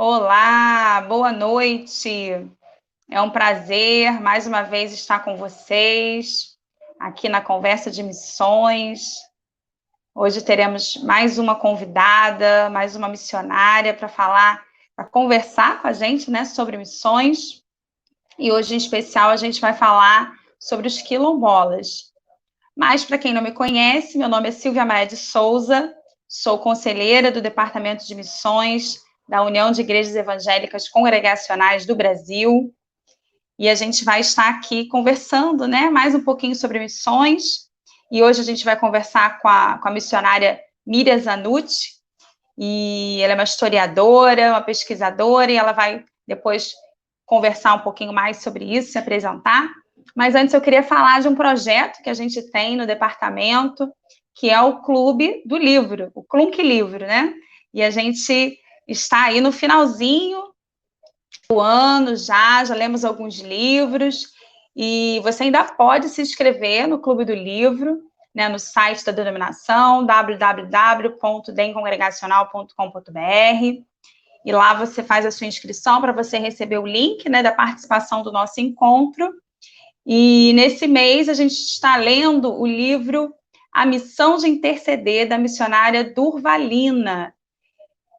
Olá, boa noite. É um prazer mais uma vez estar com vocês aqui na Conversa de Missões. Hoje teremos mais uma convidada, mais uma missionária para conversar com a gente, né, sobre missões. E hoje, em especial, a gente vai falar sobre os quilombolas. Mas, para quem não me conhece, meu nome é Silvia Maia de Souza, sou conselheira do Departamento de Missões da União de Igrejas Evangélicas Congregacionais do Brasil, e a gente vai estar aqui conversando, né, mais um pouquinho sobre missões, e hoje a gente vai conversar com a missionária Miriam Zanutti, e ela é uma historiadora, uma pesquisadora, e ela vai depois conversar um pouquinho mais sobre isso, se apresentar. Mas antes eu queria falar de um projeto que a gente tem no departamento, que é o Clube do Livro, o Clunky Livro, né? E a gente está aí no finalzinho do ano, já lemos alguns livros, e você ainda pode se inscrever no Clube do Livro, né, no site da denominação, www.demcongregacional.com.br, e lá você faz a sua inscrição para você receber o link, né, da participação do nosso encontro. E nesse mês a gente está lendo o livro A Missão de Interceder, da missionária Durvalina.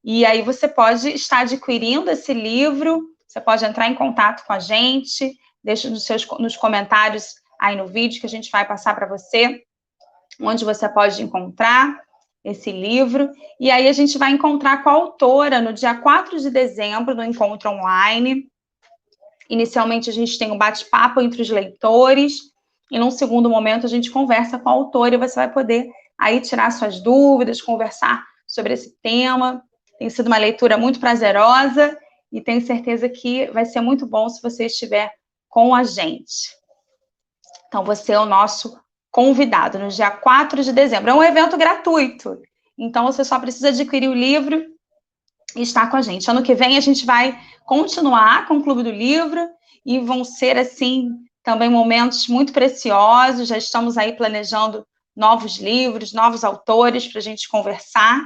E aí você pode estar adquirindo esse livro, você pode entrar em contato com a gente, deixa nos comentários aí no vídeo que a gente vai passar para você, onde você pode encontrar esse livro. E aí a gente vai encontrar com a autora no dia 4 de dezembro, no encontro online. Inicialmente, a gente tem um bate-papo entre os leitores, e num segundo momento, a gente conversa com a autora, e você vai poder aí tirar suas dúvidas, conversar sobre esse tema. Tem sido uma leitura muito prazerosa, e tenho certeza que vai ser muito bom se você estiver com a gente. Então, você é o nosso convidado no dia 4 de dezembro. É um evento gratuito, então você só precisa adquirir o livro e estar com a gente. Ano que vem a gente vai continuar com o Clube do Livro, e vão ser, assim, também momentos muito preciosos. Já estamos aí planejando novos livros, novos autores para a gente conversar,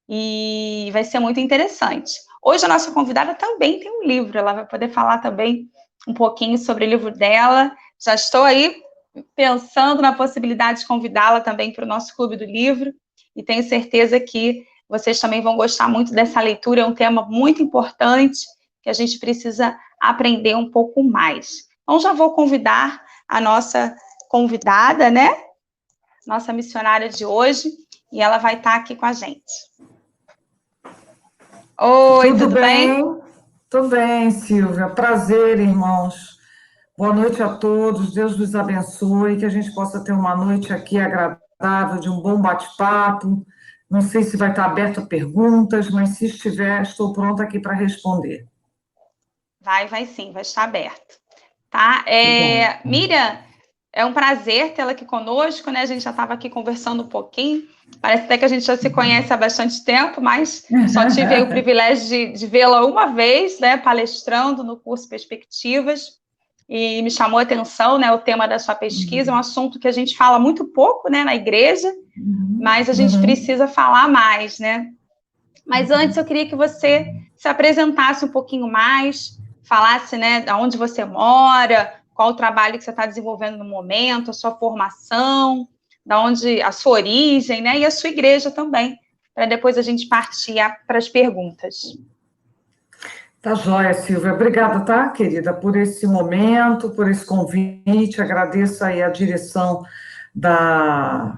e vai ser muito interessante. Hoje a nossa convidada também tem um livro, ela vai poder falar também um pouquinho sobre o livro dela. Já estou aí pensando na possibilidade de convidá-la também para o nosso Clube do Livro, e tenho certeza que vocês também vão gostar muito dessa leitura. É um tema muito importante que a gente precisa aprender um pouco mais. Então, já vou convidar a nossa convidada, né? Nossa missionária de hoje, e ela vai estar aqui com a gente. Oi, tudo bem? Tudo bem, Silvia. Prazer, irmãos. Boa noite a todos. Deus nos abençoe, que a gente possa ter uma noite aqui agradável, de um bom bate-papo. Não sei se vai estar aberto a perguntas, mas se estiver, estou pronta aqui para responder. Vai sim, vai estar aberto. Tá? Bom. Miriam, é um prazer tê-la aqui conosco, né? A gente já estava aqui conversando um pouquinho. Parece até que a gente já se conhece há bastante tempo, mas só tive aí o privilégio de vê-la uma vez, né? Palestrando no curso Perspectivas, e me chamou a atenção, né? O tema da sua pesquisa é um assunto que a gente fala muito pouco, né? Na igreja, mas a gente precisa falar mais, né? Mas antes eu queria que você se apresentasse um pouquinho mais, falasse, né, de onde você mora, qual o trabalho que você está desenvolvendo no momento, a sua formação, da onde a sua origem, né, e a sua igreja também, para depois a gente partir para as perguntas. Tá joia, Silvia. Obrigada, tá, querida, por esse momento, por esse convite. Agradeço aí a direção da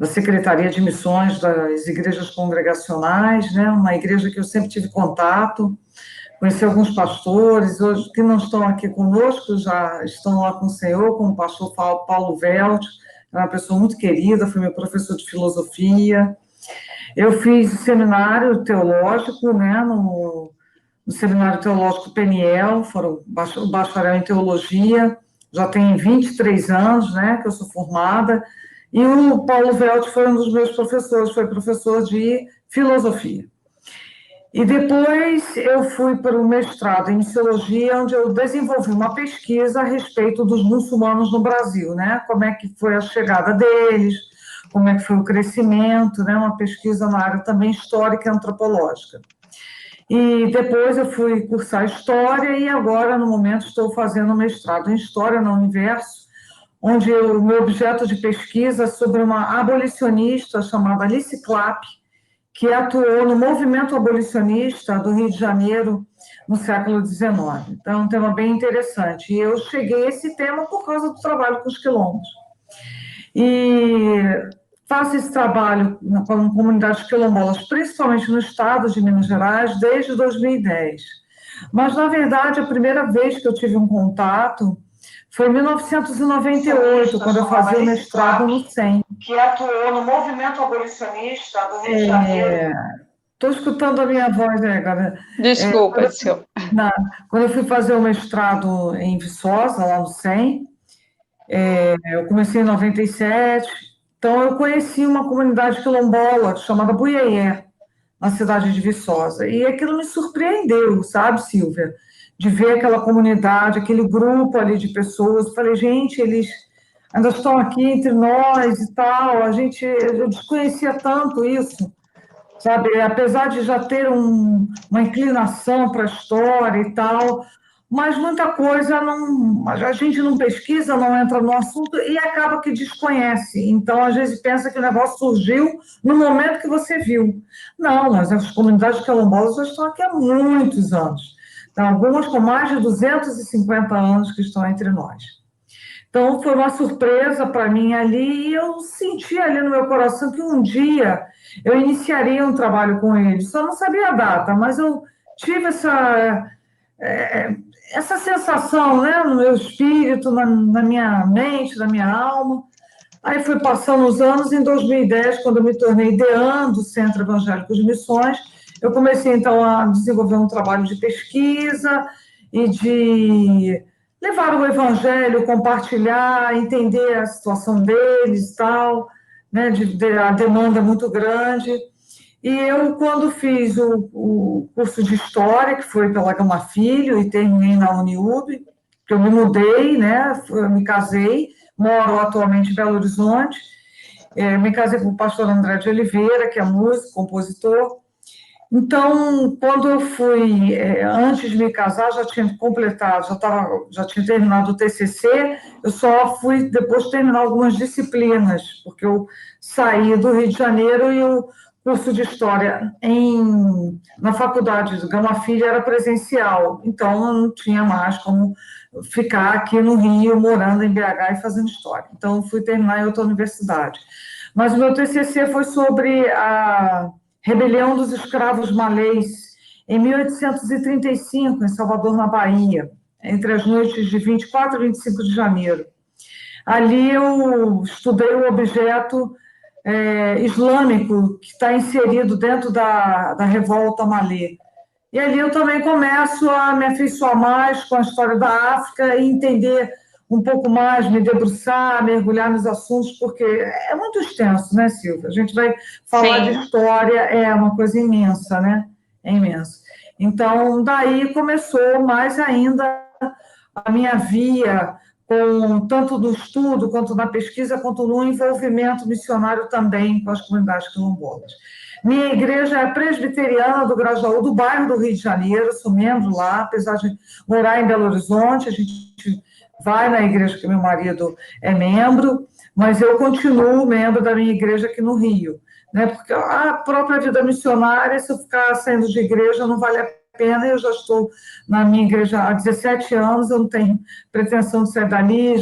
Secretaria de Missões das Igrejas Congregacionais, né? Uma igreja que eu sempre tive contato, conheci alguns pastores, hoje que não estão aqui conosco, já estão lá com o Senhor, como o pastor Paulo Velt, é uma pessoa muito querida, foi meu professor de filosofia. Eu fiz seminário teológico, né, no Seminário Teológico Peniel, foram bacharel em teologia, já tem 23 anos, né, que eu sou formada, e o Paulo Velt foi um dos meus professores, foi professor de filosofia. E depois eu fui para o mestrado em missiologia, onde eu desenvolvi uma pesquisa a respeito dos muçulmanos no Brasil, né, como é que foi a chegada deles, como é que foi o crescimento, né, uma pesquisa na área também histórica e antropológica. E depois eu fui cursar História e agora, no momento, estou fazendo mestrado em História na Universo, onde o meu objeto de pesquisa é sobre uma abolicionista chamada Alice Clapp, que atuou no movimento abolicionista do Rio de Janeiro no século XIX. Então, é um tema bem interessante. E eu cheguei a esse tema por causa do trabalho com os quilombos. E faço esse trabalho com comunidades quilombolas, principalmente no estado de Minas Gerais, desde 2010. Mas, na verdade, a primeira vez que eu tive um contato foi em 1998, quando eu fazia o mestrado no SEM. Que atuou no movimento abolicionista do Rio de Janeiro. Estou escutando a minha voz, né, galera? Desculpa, Quando eu fui fazer o mestrado em Viçosa, lá no SEM, eu comecei em 97, então eu conheci uma comunidade quilombola chamada Buiaé, na cidade de Viçosa, e aquilo me surpreendeu, sabe, Silvia? De ver aquela comunidade, aquele grupo ali de pessoas. Eu falei, gente, eles ainda estão aqui entre nós e tal, eu desconhecia tanto isso, sabe? Apesar de já ter uma inclinação para a história e tal, mas muita coisa a gente não pesquisa, não entra no assunto e acaba que desconhece. Então, às vezes, pensa que o negócio surgiu no momento que você viu. Não, mas as comunidades quilombolas já estão aqui há muitos anos. Então, algumas com mais de 250 anos que estão entre nós. Então, foi uma surpresa para mim ali, e eu senti ali no meu coração que um dia eu iniciaria um trabalho com eles. Só não sabia a data, mas eu tive essa sensação, né, no meu espírito, na minha mente, na minha alma. Aí foi passando os anos, em 2010, quando eu me tornei deã do Centro Evangélico de Missões, eu comecei, então, a desenvolver um trabalho de pesquisa e de levar o evangelho, compartilhar, entender a situação deles e tal, né, a demanda muito grande. E eu, quando fiz o curso de História, que foi pela Gama Filho, e terminei na Uniub, que eu me mudei, né, eu me casei, moro atualmente em Belo Horizonte, me casei com o pastor André de Oliveira, que é músico, compositor. Então, quando eu fui, antes de me casar, já tinha completado, já tinha terminado o TCC, eu só fui depois terminar algumas disciplinas, porque eu saí do Rio de Janeiro e o curso de História na faculdade do Gama Filho era presencial, então eu não tinha mais como ficar aqui no Rio, morando em BH e fazendo História. Então, eu fui terminar em outra universidade. Mas o meu TCC foi sobre a rebelião dos escravos malês, em 1835, em Salvador, na Bahia, entre as noites de 24 e 25 de janeiro. Ali eu estudei o objeto islâmico que está inserido dentro da revolta malê. E ali eu também começo a me afeiçoar mais com a história da África e entender um pouco mais, me debruçar, mergulhar nos assuntos, porque é muito extenso, né, Silvia? A gente vai falar de história, é uma coisa imensa, né? É imenso. Então, daí começou mais ainda a minha via, tanto no estudo, quanto na pesquisa, quanto no envolvimento missionário também com as comunidades quilombolas. Minha igreja é presbiteriana do Grajaú, do bairro do Rio de Janeiro, sou membro lá, apesar de morar em Belo Horizonte, a gente vai na igreja que meu marido é membro, mas eu continuo membro da minha igreja aqui no Rio, né? Porque a própria vida missionária, se eu ficar saindo de igreja, não vale a pena, eu já estou na minha igreja há 17 anos, eu não tenho pretensão de sair dali,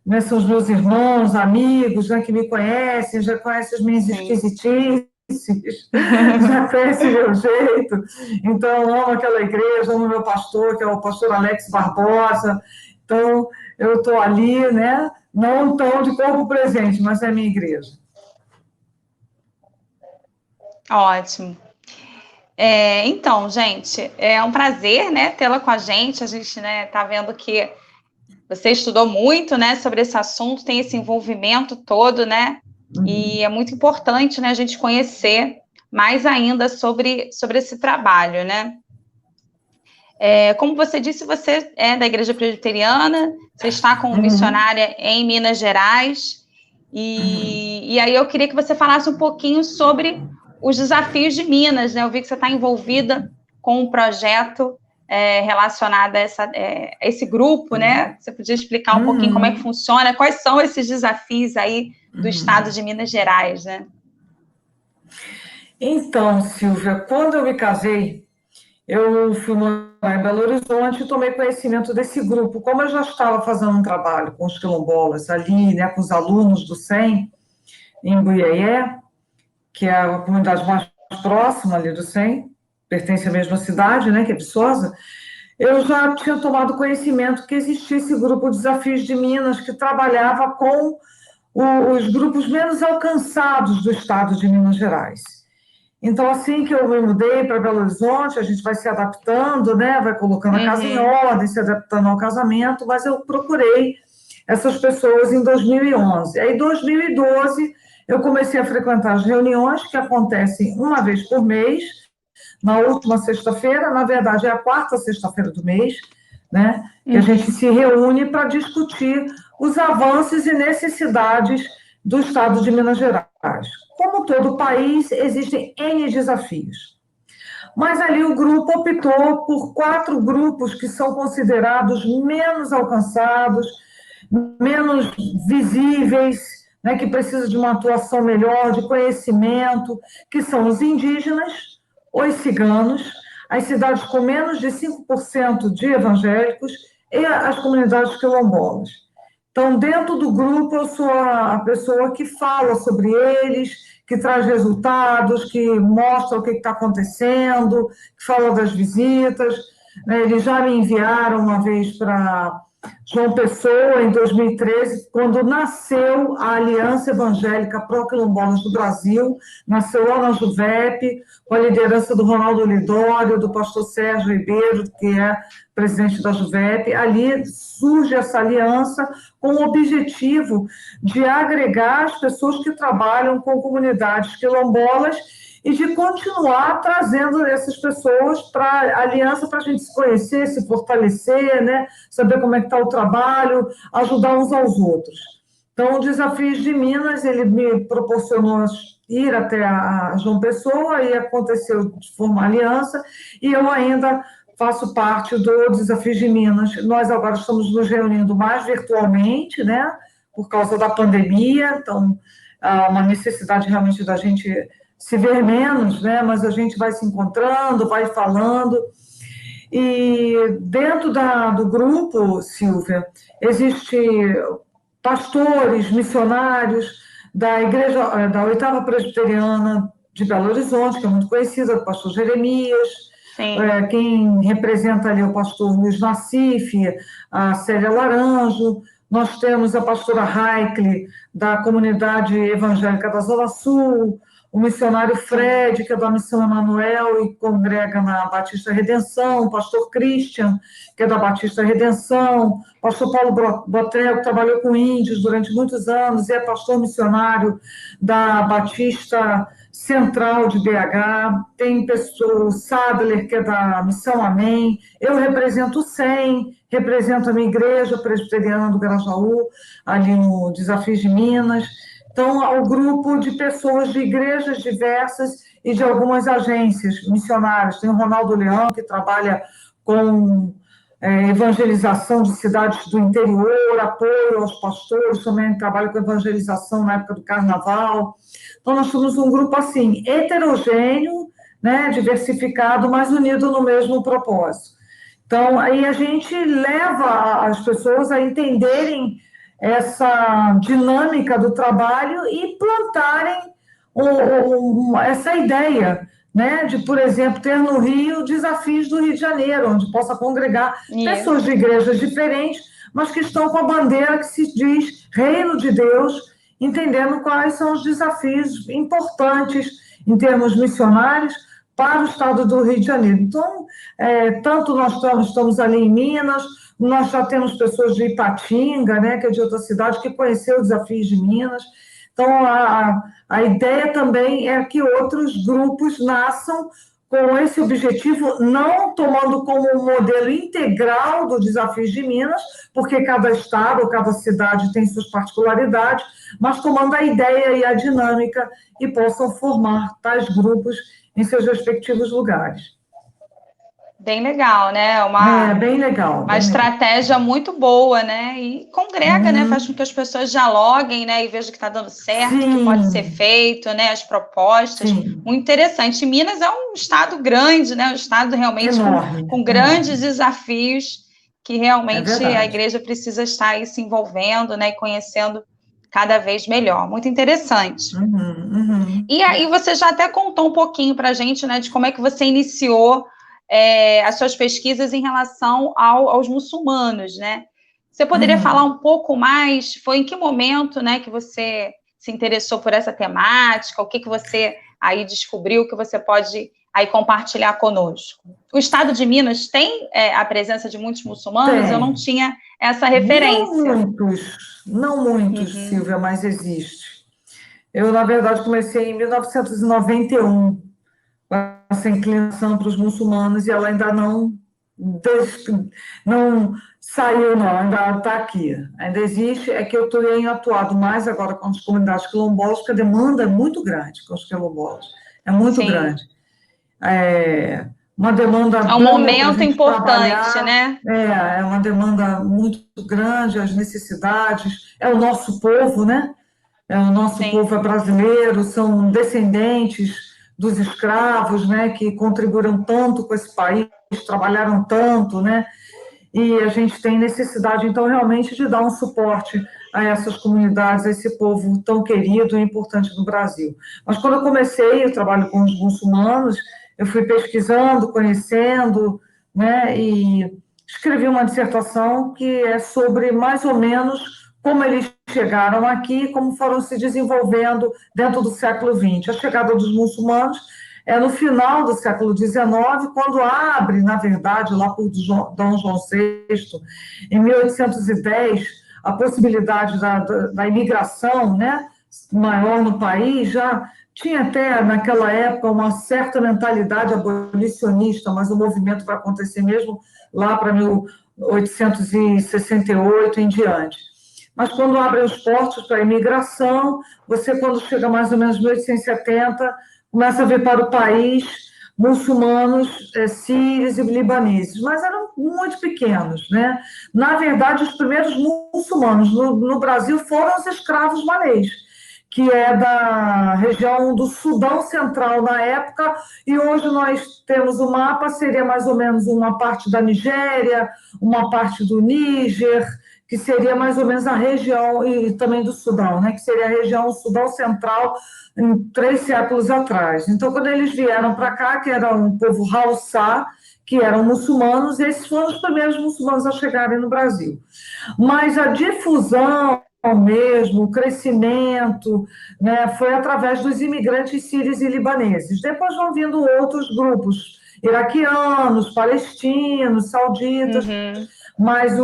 né, são os meus irmãos, amigos, né, que me conhecem, já conhecem as minhas esquisitices, já conhece meu jeito, então eu amo aquela igreja, amo meu pastor, que é o pastor Alex Barbosa, então eu estou ali, né, não tão de corpo presente, mas é a minha igreja. Ótimo. Então, gente, é um prazer, né, tê-la com a gente né, tá vendo que você estudou muito, né, sobre esse assunto, tem esse envolvimento todo, né, e é muito importante, né, a gente conhecer mais ainda sobre esse trabalho, né. Como você disse, você é da Igreja Presbiteriana, você está como missionária em Minas Gerais, e aí eu queria que você falasse um pouquinho sobre os desafios de Minas, né, eu vi que você está envolvida com um projeto relacionado a esse grupo, né? Você podia explicar um pouquinho como é que funciona, quais são esses desafios aí do estado de Minas Gerais, né? Então, Silvia, quando eu me casei, eu fui morar em Belo Horizonte e tomei conhecimento desse grupo. Como eu já estava fazendo um trabalho com os quilombolas ali, né, com os alunos do SEM, em Buiaé, que é a comunidade mais próxima ali do SEM, pertence à mesma cidade, né, que é Viçosa, eu já tinha tomado conhecimento que existia esse grupo Desafios de Minas, que trabalhava com os grupos menos alcançados do estado de Minas Gerais. Então, assim que eu me mudei para Belo Horizonte, a gente vai se adaptando, né? Vai colocando a casa em ordem, se adaptando ao casamento, mas eu procurei essas pessoas em 2011. Aí, em 2012, eu comecei a frequentar as reuniões que acontecem uma vez por mês, na última sexta-feira, na verdade é a quarta sexta-feira do mês, né? Que a gente se reúne para discutir os avanços e necessidades do estado de Minas Gerais. Como todo o país, existem N desafios. Mas ali o grupo optou por 4 grupos que são considerados menos alcançados, menos visíveis, né, que precisam de uma atuação melhor, de conhecimento, que são os indígenas, os ciganos, as cidades com menos de 5% de evangélicos e as comunidades quilombolas. Então, dentro do grupo, eu sou a pessoa que fala sobre eles, que traz resultados, que mostra o que está acontecendo, que fala das visitas. Eles já me enviaram uma vez para João Pessoa, em 2013, quando nasceu a Aliança Evangélica Pró-Quilombolas do Brasil, nasceu lá na JUVEP, com a liderança do Ronaldo Lidório, do pastor Sérgio Ribeiro, que é presidente da JUVEP. Ali surge essa aliança com o objetivo de agregar as pessoas que trabalham com comunidades quilombolas e de continuar trazendo essas pessoas para a aliança, para a gente se conhecer, se fortalecer, né? Saber como é que está o trabalho, ajudar uns aos outros. Então, o Desafios de Minas, ele me proporcionou ir até a João Pessoa, e aconteceu de formar aliança, e eu ainda faço parte do Desafios de Minas. Nós agora estamos nos reunindo mais virtualmente, né? Por causa da pandemia, então, há uma necessidade realmente da gente se ver menos, né? Mas a gente vai se encontrando, vai falando. E dentro do grupo, Silvia, existe pastores, missionários da igreja, da Oitava Presbiteriana de Belo Horizonte, que é muito conhecida, do pastor Jeremias. Quem representa ali é o pastor Luiz Nassif, a Célia Laranjo. Nós temos a pastora Raikle, da comunidade evangélica da Zona Sul, o missionário Fred, que é da Missão Emanuel e congrega na Batista Redenção, o pastor Christian, que é da Batista Redenção, o pastor Paulo Botrel, que trabalhou com índios durante muitos anos e é pastor missionário da Batista Central de BH, tem o Sadler, que é da Missão Amém, eu represento o SEM, represento a minha igreja presbiteriana do Grajaú, ali no Desafios de Minas. Então, ao grupo de pessoas de igrejas diversas e de algumas agências missionárias. Tem o Ronaldo Leão, que trabalha com evangelização de cidades do interior, apoio aos pastores, também trabalha com evangelização na época do carnaval. Então, nós somos um grupo, assim, heterogêneo, né, diversificado, mas unido no mesmo propósito. Então, aí a gente leva as pessoas a entenderem essa dinâmica do trabalho e plantarem essa ideia, né, de, por exemplo, ter no Rio desafios do Rio de Janeiro, onde possa congregar pessoas de igrejas diferentes, mas que estão com a bandeira que se diz Reino de Deus, entendendo quais são os desafios importantes em termos missionários para o estado do Rio de Janeiro. Então, tanto nós estamos ali em Minas, nós já temos pessoas de Ipatinga, né, que é de outra cidade, que conheceu os desafios de Minas. Então, a ideia também é que outros grupos nasçam com esse objetivo, não tomando como um modelo integral do Desafios de Minas, porque cada estado, cada cidade tem suas particularidades, mas tomando a ideia e a dinâmica e possam formar tais grupos em seus respectivos lugares. Bem legal, né? Bem legal. Uma estratégia muito boa, né? E congrega, né? Faz com que as pessoas dialoguem, né? E vejam que está dando certo, Sim. que pode ser feito, né? As propostas. Sim. Muito interessante. Minas é um estado grande, né? Um estado realmente enorme, com grandes desafios que realmente a igreja precisa estar aí se envolvendo, né? E conhecendo cada vez melhor. Muito interessante. E aí você já até contou um pouquinho para a gente, né? De como é que você iniciou as suas pesquisas em relação aos muçulmanos, né? Você poderia falar um pouco mais? Foi em que momento, né, que você se interessou por essa temática? O que você aí descobriu que você pode aí compartilhar conosco? O estado de Minas tem a presença de muitos muçulmanos? Eu não tinha essa referência. Não muitos, Silvia, mas existe. Eu, na verdade, comecei em 1991 essa inclinação para os muçulmanos e ela ainda não saiu, não, ainda está aqui. Ainda existe, é que eu tenho atuado mais agora com as comunidades quilombolas, porque a demanda é muito grande com os quilombolas, é muito grande. Uma demanda é um momento importante, trabalhar, né? É uma demanda muito grande, as necessidades, é o nosso povo, né? O nosso povo é brasileiro, são descendentes dos escravos, né, que contribuíram tanto com esse país, trabalharam tanto, né, e a gente tem necessidade, então, realmente, de dar um suporte a essas comunidades, a esse povo tão querido e importante no Brasil. Mas quando eu comecei, eu trabalho com os muçulmanos, eu fui pesquisando, conhecendo, né, e escrevi uma dissertação que é sobre, mais ou menos, como eles chegaram aqui, como foram se desenvolvendo dentro do século XX. A chegada dos muçulmanos é no final do século XIX, quando abre, na verdade, lá por Dom João VI, em 1810, a possibilidade da imigração, né, maior no país. Já tinha até, naquela época, uma certa mentalidade abolicionista, mas o movimento vai acontecer mesmo lá para 1868 em diante. Mas quando abrem os portos para a imigração, você, quando chega mais ou menos em 1870, começa a ver para o país muçulmanos, sírios e libaneses, mas eram muito pequenos, né? Na verdade, os primeiros muçulmanos no Brasil foram os escravos malês, que é da região do Sudão Central na época, e hoje nós temos o mapa, seria mais ou menos uma parte da Nigéria, uma parte do Níger, que seria mais ou menos a região, e também do Sudão, né, que seria a região Sudão Central, em 3 séculos atrás. Então, quando eles vieram para cá, que era um povo Haussá, que eram muçulmanos, esses foram os primeiros muçulmanos a chegarem no Brasil. Mas a difusão mesmo, o crescimento, né, foi através dos imigrantes sírios e libaneses. Depois vão vindo outros grupos, iraquianos, palestinos, sauditas, mas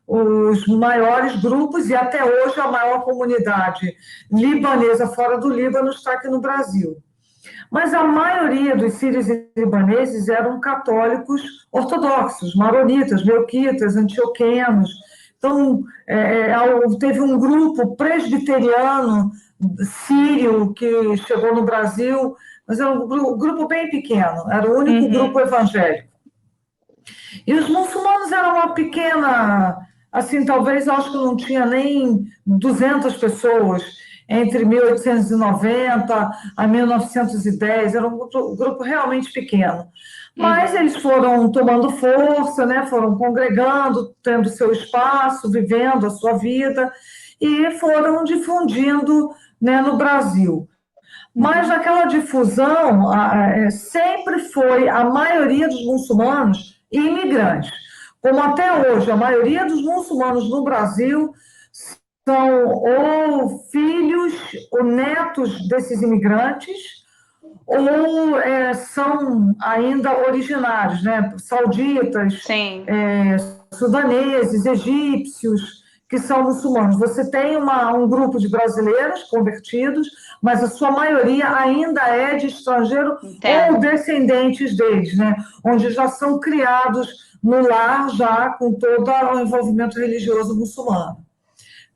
os maiores grupos, e até hoje a maior comunidade libanesa fora do Líbano está aqui no Brasil. Mas a maioria dos sírios e libaneses eram católicos ortodoxos, maronitas, melquitas, antioquenos. Então, teve um grupo presbiteriano sírio que chegou no Brasil, mas era um grupo bem pequeno, era o único grupo evangélico. E os muçulmanos eram uma pequena, assim, talvez, acho que não tinha nem 200 pessoas, entre 1890 a 1910, era um grupo realmente pequeno. Mas eles foram tomando força, né? Foram congregando, tendo seu espaço, vivendo a sua vida, e foram difundindo, né, no Brasil. Mas aquela difusão sempre foi a maioria dos muçulmanos imigrantes. Como até hoje, a maioria dos muçulmanos no Brasil são ou filhos ou netos desses imigrantes, ou são ainda originários, né? Sauditas, sudaneses, egípcios, que são muçulmanos. Você tem um grupo de brasileiros convertidos, mas a sua maioria ainda é de estrangeiro ou descendentes deles, né? Onde já são criados no lar, já com todo o envolvimento religioso muçulmano.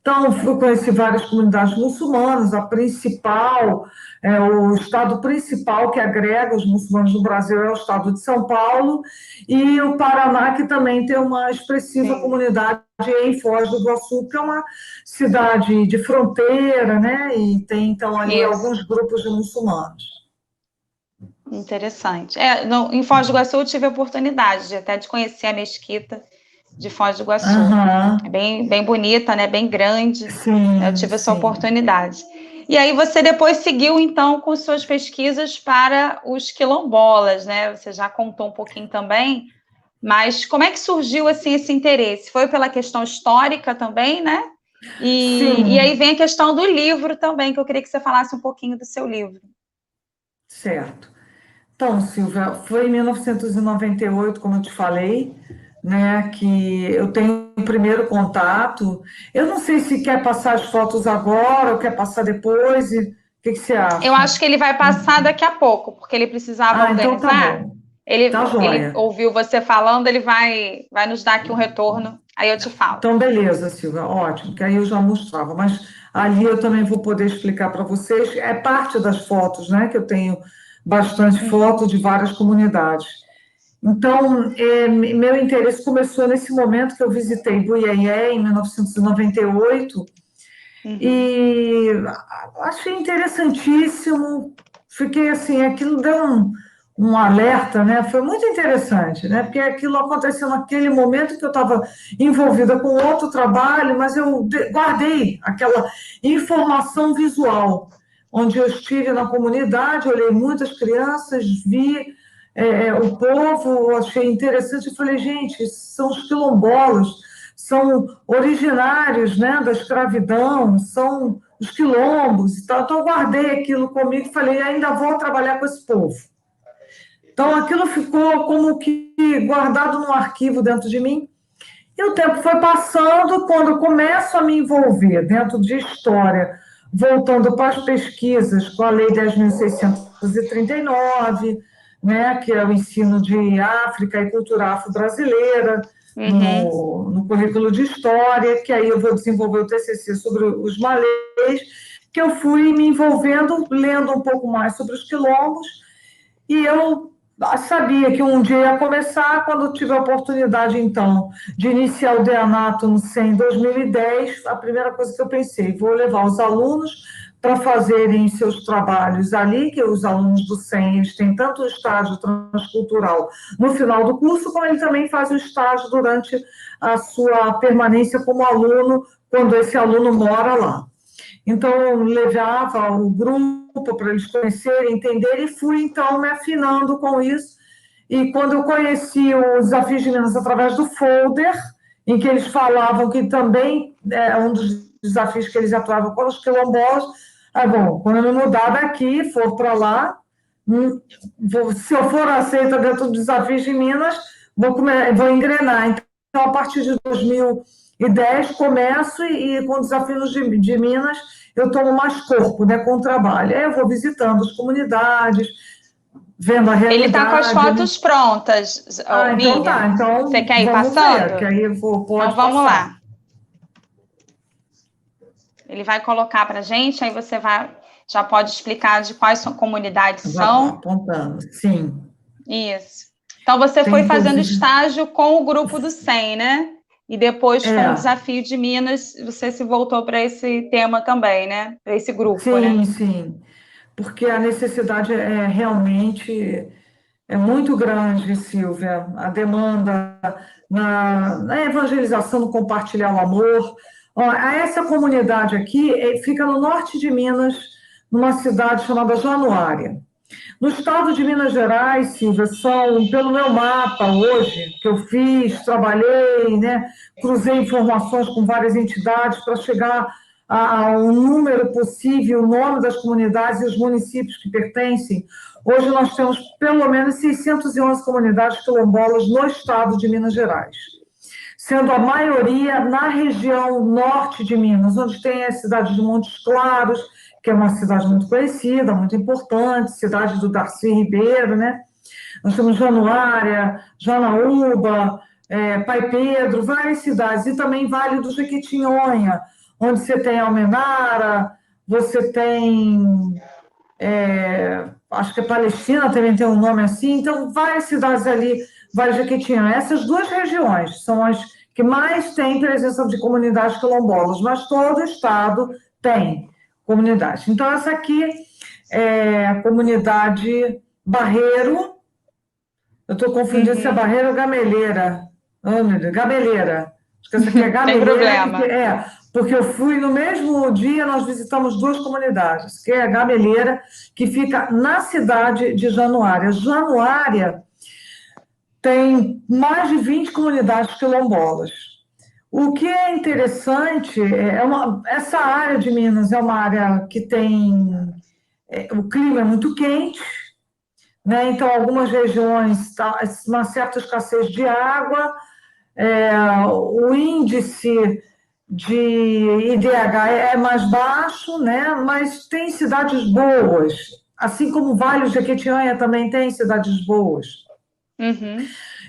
Então, fui conhecer várias comunidades muçulmanas, a principal, o estado principal que agrega os muçulmanos no Brasil é o estado de São Paulo, e o Paraná, que também tem uma expressiva Sim. comunidade em Foz do Iguaçu, que é uma cidade de fronteira, né? E tem, então, ali Isso. alguns grupos de muçulmanos. Interessante. Em Foz do Iguaçu eu tive a oportunidade de conhecer a mesquita de Foz do Iguaçu. É Aham, bem bonita, né? Bem grande. Eu sim, tive essa sim. oportunidade. E aí você depois seguiu, então, com suas pesquisas para os quilombolas, né? Você já contou um pouquinho também, mas como é que surgiu, assim, esse interesse? Foi pela questão histórica também, né? E aí Sim, vem a questão do livro também, que eu queria que você falasse um pouquinho do seu livro. certo. Então, Silvia, foi em 1998, como eu te falei, né, que eu tenho o primeiro contato. Eu não sei se quer passar as fotos agora ou quer passar depois. O que você Eu acha? acho que ele vai passar daqui a pouco, porque ele precisava Ah, então tá organizar. bom. Tá Ele joia. ouviu você falando, ele vai nos dar aqui um retorno, aí eu te falo. Então, beleza, Silvia, ótimo, que aí eu já mostrava. Mas ali eu também vou poder explicar para vocês. É parte das fotos, né, que eu tenho bastante foto de várias comunidades. Então, meu interesse começou nesse momento que eu visitei Buiaé, em 1998, Uhum. e achei interessantíssimo. Fiquei assim, aquilo deu um alerta, né? Foi muito interessante, né? Porque aquilo aconteceu naquele momento que eu estava envolvida com outro trabalho, mas eu guardei aquela informação visual, onde eu estive na comunidade, olhei muitas crianças, vi o povo, achei interessante. Eu falei, gente, são os quilombolas, são originários, né, da escravidão, são os quilombos e tal. Então, eu guardei aquilo comigo e falei, ainda vou trabalhar com esse povo. Então, aquilo ficou como que guardado no arquivo dentro de mim. E o tempo foi passando, quando eu começo a me envolver dentro de história, voltando para as pesquisas com a Lei 10.639, né, que é o ensino de África e cultura afro-brasileira, Uhum. no currículo de História, que aí eu vou desenvolver o TCC sobre os malês, que eu fui me envolvendo, lendo um pouco mais sobre os quilombos, e eu sabia que um dia ia começar. Quando eu tive a oportunidade, então, de iniciar o DEANATO no SEM em 2010, a primeira coisa que eu pensei, vou levar os alunos para fazerem seus trabalhos ali, que os alunos do SEM, eles têm tanto o estágio transcultural no final do curso, como ele também faz o estágio durante a sua permanência como aluno, quando esse aluno mora lá. Então, eu levava o grupo para eles conhecerem, entenderem, e fui, então, me afinando com isso. E quando eu conheci os Desafios de Minas através do folder, em que eles falavam que também um dos desafios que eles atuavam com os quilombolas, bom, quando eu me mudar daqui, for para lá, se eu for aceita dentro dos Desafios de Minas, vou engrenar. Então, a partir de 2010, começo e com Desafios de Minas, eu tomo mais corpo, né, com o trabalho. Aí eu vou visitando as comunidades, vendo a Ele está com as realidade, né? fotos prontas, Ah, então tá. Miriam. Você Então quer ir vamos ver, que passando? aí Então pode vamos passar. lá. Ele vai colocar para a gente, aí você já pode explicar de quais comunidades Já são. apontando. Sim. Isso. Então você Tem foi fazendo inclusive. estágio com o grupo do SEM, né? E depois com o É, Desafio de Minas, você se voltou para esse tema também, né? Para esse grupo, né? sim, sim. Porque a necessidade é realmente muito grande, Silvia. A demanda na evangelização, no compartilhar o amor. Ó, essa comunidade aqui fica no norte de Minas, numa cidade chamada Januária. No estado de Minas Gerais, Silvia, são, pelo meu mapa hoje, que eu fiz, trabalhei, né, cruzei informações com várias entidades para chegar a um número possível, o nome das comunidades e os municípios que pertencem. Hoje nós temos pelo menos 611 comunidades quilombolas no estado de Minas Gerais, sendo a maioria na região norte de Minas, onde tem a cidade de Montes Claros, que é uma cidade muito conhecida, muito importante, cidade do Darcy Ribeiro, né? Nós temos Januária, Janaúba, Pai Pedro, várias cidades, e também Vale do Jequitinhonha, onde você tem Almenara, você tem, acho que Palestina também tem um nome assim, então várias cidades ali, Vale de Jequitinhonha. Essas duas regiões são as que mais têm presença de comunidades quilombolas, mas todo o estado tem comunidades. Então, essa aqui é a comunidade Barreiro, eu estou confundindo se é Barreiro ou Gameleira. Oh, meu Deus, Gameleira. Acho que essa aqui é Sem Gameleira, problema. porque eu fui no mesmo dia, nós visitamos duas comunidades, que é a Gameleira, que fica na cidade de Januária. Januária tem mais de 20 comunidades quilombolas. O que é interessante, essa área de Minas é uma área que tem, o clima é muito quente, né? Então, algumas regiões, tá, uma certa escassez de água, o índice de IDH é mais baixo, né? Mas tem cidades boas, assim como o Vale do Jequitinhonha também tem cidades boas.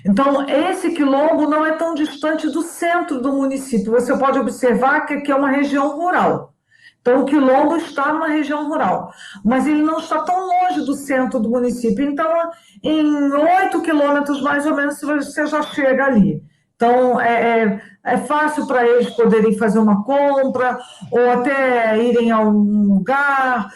Então, esse quilombo não é tão distante do centro do município. Você pode observar que aqui é uma região rural. Então, o quilombo está numa região rural, mas ele não está tão longe do centro do município. Então, em 8 quilômetros, mais ou menos, você já chega ali. Então, é fácil para eles poderem fazer uma compra ou até irem a um lugar,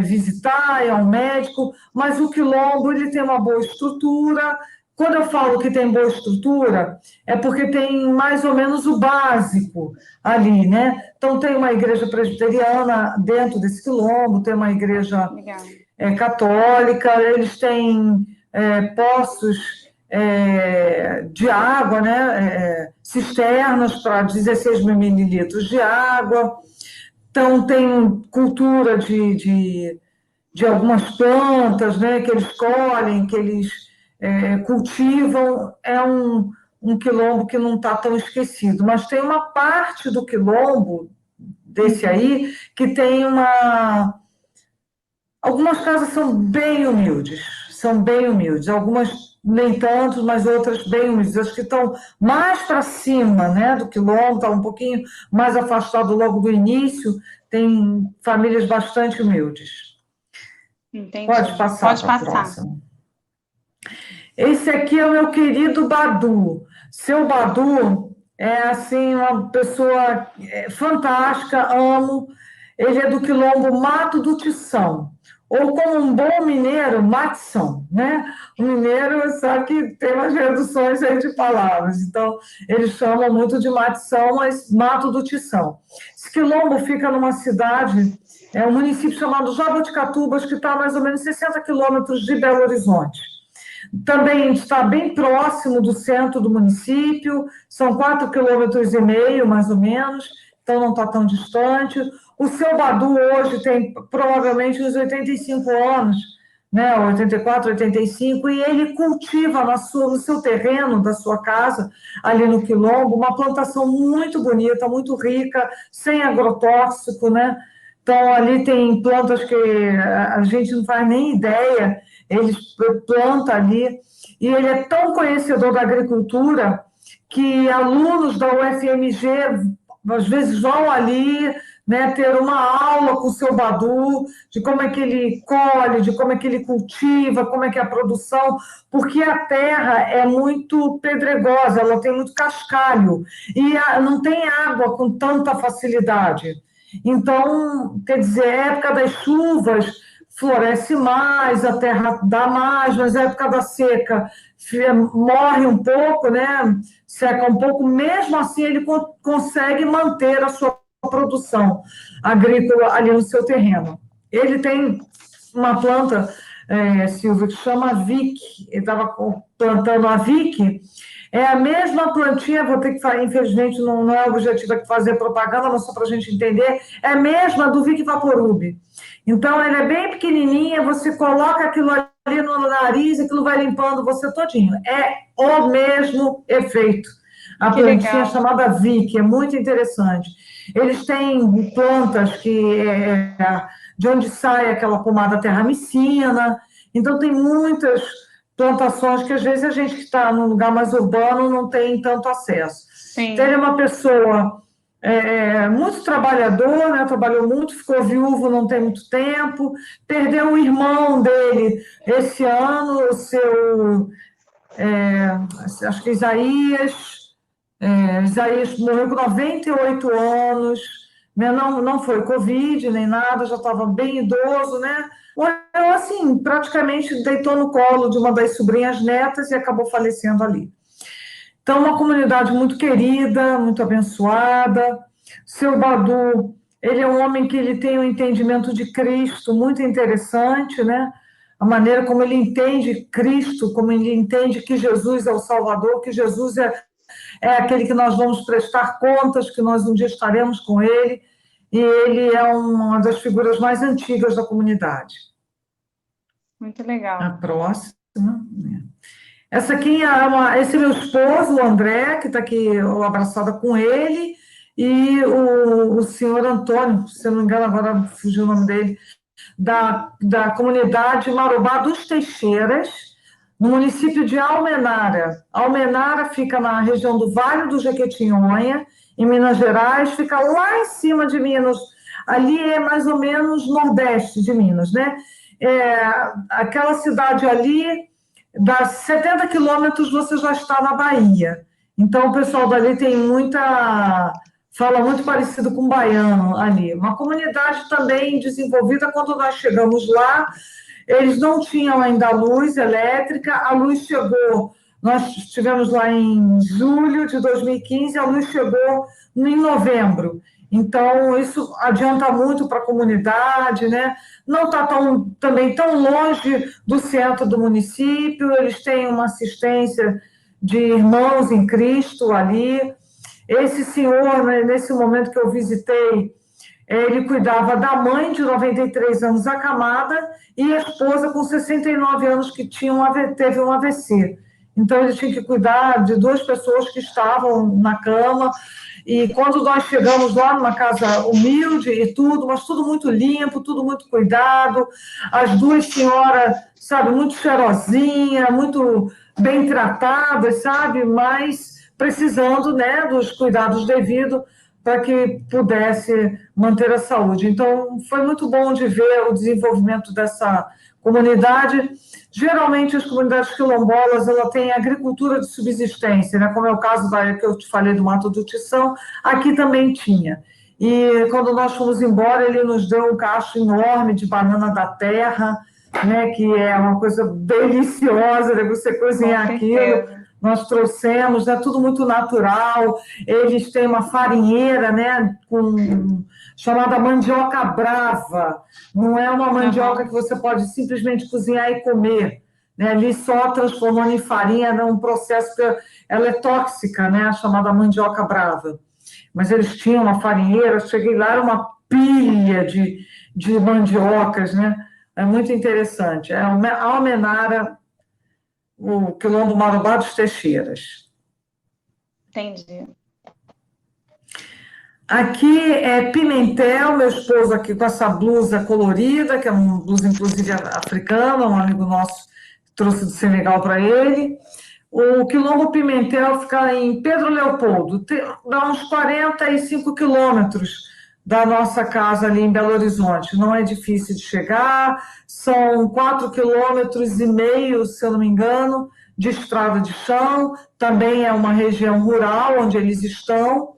visitar, ir a um médico, mas o quilombo ele tem uma boa estrutura. Quando eu falo que tem boa estrutura, é porque tem mais ou menos o básico ali, né? Então, tem uma igreja presbiteriana dentro desse quilombo, tem uma igreja católica, eles têm poços de água, né? Cisternas para 16 mil mililitros de água. Então, tem cultura de algumas plantas, né? Que eles colhem, que eles cultivam. É um quilombo que não está tão esquecido, mas tem uma parte do quilombo desse aí que tem algumas casas são bem humildes, algumas nem tanto, mas outras bem humildes, as que estão mais para cima, né, do quilombo, está um pouquinho mais afastado logo do início, tem famílias bastante humildes. Entendi. Pode passar para a próxima. Esse aqui é o meu querido Badu. Seu Badu é, assim, uma pessoa fantástica, amo. Ele é do quilombo Mato do Tição, ou como um bom mineiro, Matição, né? O mineiro sabe que tem umas reduções aí de palavras, então eles chamam muito de Matição, mas Mato do Tição. Esse quilombo fica numa cidade, um município chamado Jaboticatubas, que está a mais ou menos 60 quilômetros de Belo Horizonte. Também está bem próximo do centro do município, são 4,5 quilômetros, mais ou menos, então não está tão distante. O seu Badu hoje tem provavelmente uns 85 anos, né, 84, 85, e ele cultiva no seu terreno da sua casa, ali no quilombo, uma plantação muito bonita, muito rica, sem agrotóxico, né? Então, ali tem plantas que a gente não faz nem ideia, eles plantam ali, e ele é tão conhecedor da agricultura que alunos da UFMG, às vezes, vão ali, né, ter uma aula com o seu Badu, de como é que ele colhe, de como é que ele cultiva, como é que é a produção, porque a terra é muito pedregosa, ela tem muito cascalho, e não tem água com tanta facilidade. Então, quer dizer, a época das chuvas floresce mais, a terra dá mais, mas a época da seca morre um pouco, né? Seca um pouco, mesmo assim ele consegue manter a sua produção agrícola ali no seu terreno. Ele tem uma planta, Silvia, que chama Vic, ele estava plantando a Vic, é a mesma plantinha, vou ter que falar, infelizmente não é o objetivo aqui fazer propaganda, mas só para a gente entender, é a mesma do Vic Vaporub. Então, ela é bem pequenininha, você coloca aquilo ali no nariz, aquilo vai limpando você todinho. É o mesmo efeito. A plantinha chamada Vic, é muito interessante. Eles têm plantas de onde sai aquela pomada terramicina, então tem muitas plantações que às vezes a gente que está num lugar mais urbano não tem tanto acesso. Sim. Então, ele é uma pessoa muito trabalhador, né? Trabalhou muito, ficou viúvo não tem muito tempo, perdeu o irmão dele esse ano, o seu, acho que Isaías morreu com 98 anos, né? Não foi Covid nem nada, já estava bem idoso, né? Morreu assim, praticamente deitou no colo de uma das sobrinhas netas e acabou falecendo ali. Então, uma comunidade muito querida, muito abençoada. Seu Badu, ele é um homem que ele tem um entendimento de Cristo muito interessante, né? A maneira como ele entende Cristo, como ele entende que Jesus é o Salvador, que Jesus é aquele que nós vamos prestar contas, que nós um dia estaremos com ele, e ele é uma das figuras mais antigas da comunidade. Muito legal. A próxima. Essa aqui esse é meu esposo, o André, que está aqui abraçada com ele, e o senhor Antônio, se eu não me engano, agora fugiu o nome dele, da comunidade Marubá dos Teixeiras, no município de Almenara. Almenara fica na região do Vale do Jequitinhonha, em Minas Gerais, fica lá em cima de Minas, ali é mais ou menos nordeste de Minas, né? Aquela cidade ali, das 70 quilômetros você já está na Bahia. Então, o pessoal dali fala muito parecido com o baiano ali. Uma comunidade também desenvolvida. Quando nós chegamos lá, eles não tinham ainda luz elétrica, a luz chegou, nós estivemos lá em julho de 2015, a luz chegou em novembro. Então, isso adianta muito para a comunidade, né? Não está também tão longe do centro do município, eles têm uma assistência de irmãos em Cristo ali. Esse senhor, né, nesse momento que eu visitei, ele cuidava da mãe de 93 anos acamada e a esposa com 69 anos que teve um AVC. Então, ele tinha que cuidar de duas pessoas que estavam na cama. E quando nós chegamos lá numa casa humilde e tudo, mas tudo muito limpo, tudo muito cuidado, as duas senhoras, sabe, muito cheirosinha, muito bem tratadas, sabe, mas precisando, né, dos cuidados devidos para que pudesse manter a saúde. Então, foi muito bom de ver o desenvolvimento dessa comunidade. Geralmente, as comunidades quilombolas, ela tem agricultura de subsistência, né? Como é o caso que eu te falei do Mato do Tição, aqui também tinha. E quando nós fomos embora, ele nos deu um cacho enorme de banana da terra, né? Que é uma coisa deliciosa, né? Você cozinhar aquilo. Nós trouxemos, né, tudo muito natural. Eles têm uma farinheira, né, chamada mandioca brava. Não é uma mandioca que você pode simplesmente cozinhar e comer, né? Ali só transformando em farinha, é um processo que ela é tóxica, né, chamada mandioca brava. Mas eles tinham uma farinheira, eu cheguei lá, era uma pilha de mandiocas, né? É muito interessante. A Almenara, o Quilombo Marubá dos Teixeiras. Entendi. Aqui é Pimentel, meu esposo aqui com essa blusa colorida, que é uma blusa, inclusive, africana, um amigo nosso trouxe do Senegal para ele. O Quilombo Pimentel fica em Pedro Leopoldo, dá uns 45 quilômetros da nossa casa ali em Belo Horizonte. Não é difícil de chegar, são 4,5 quilômetros, se eu não me engano, de estrada de chão. Também é uma região rural onde eles estão.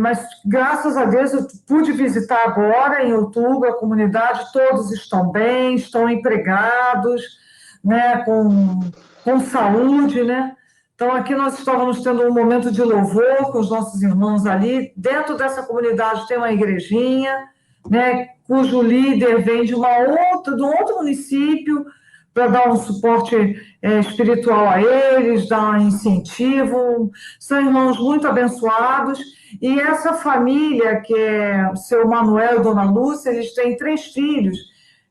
Mas, graças a Deus, eu pude visitar agora, em outubro, a comunidade. Todos estão bem, estão empregados, né, com saúde, né? Então, aqui nós estávamos tendo um momento de louvor com os nossos irmãos ali. Dentro dessa comunidade tem uma igrejinha, né, cujo líder vem de um outro município, para dar um suporte espiritual a eles, dar um incentivo. São irmãos muito abençoados. E essa família, que é o seu Manuel e Dona Lúcia, eles têm 3 filhos.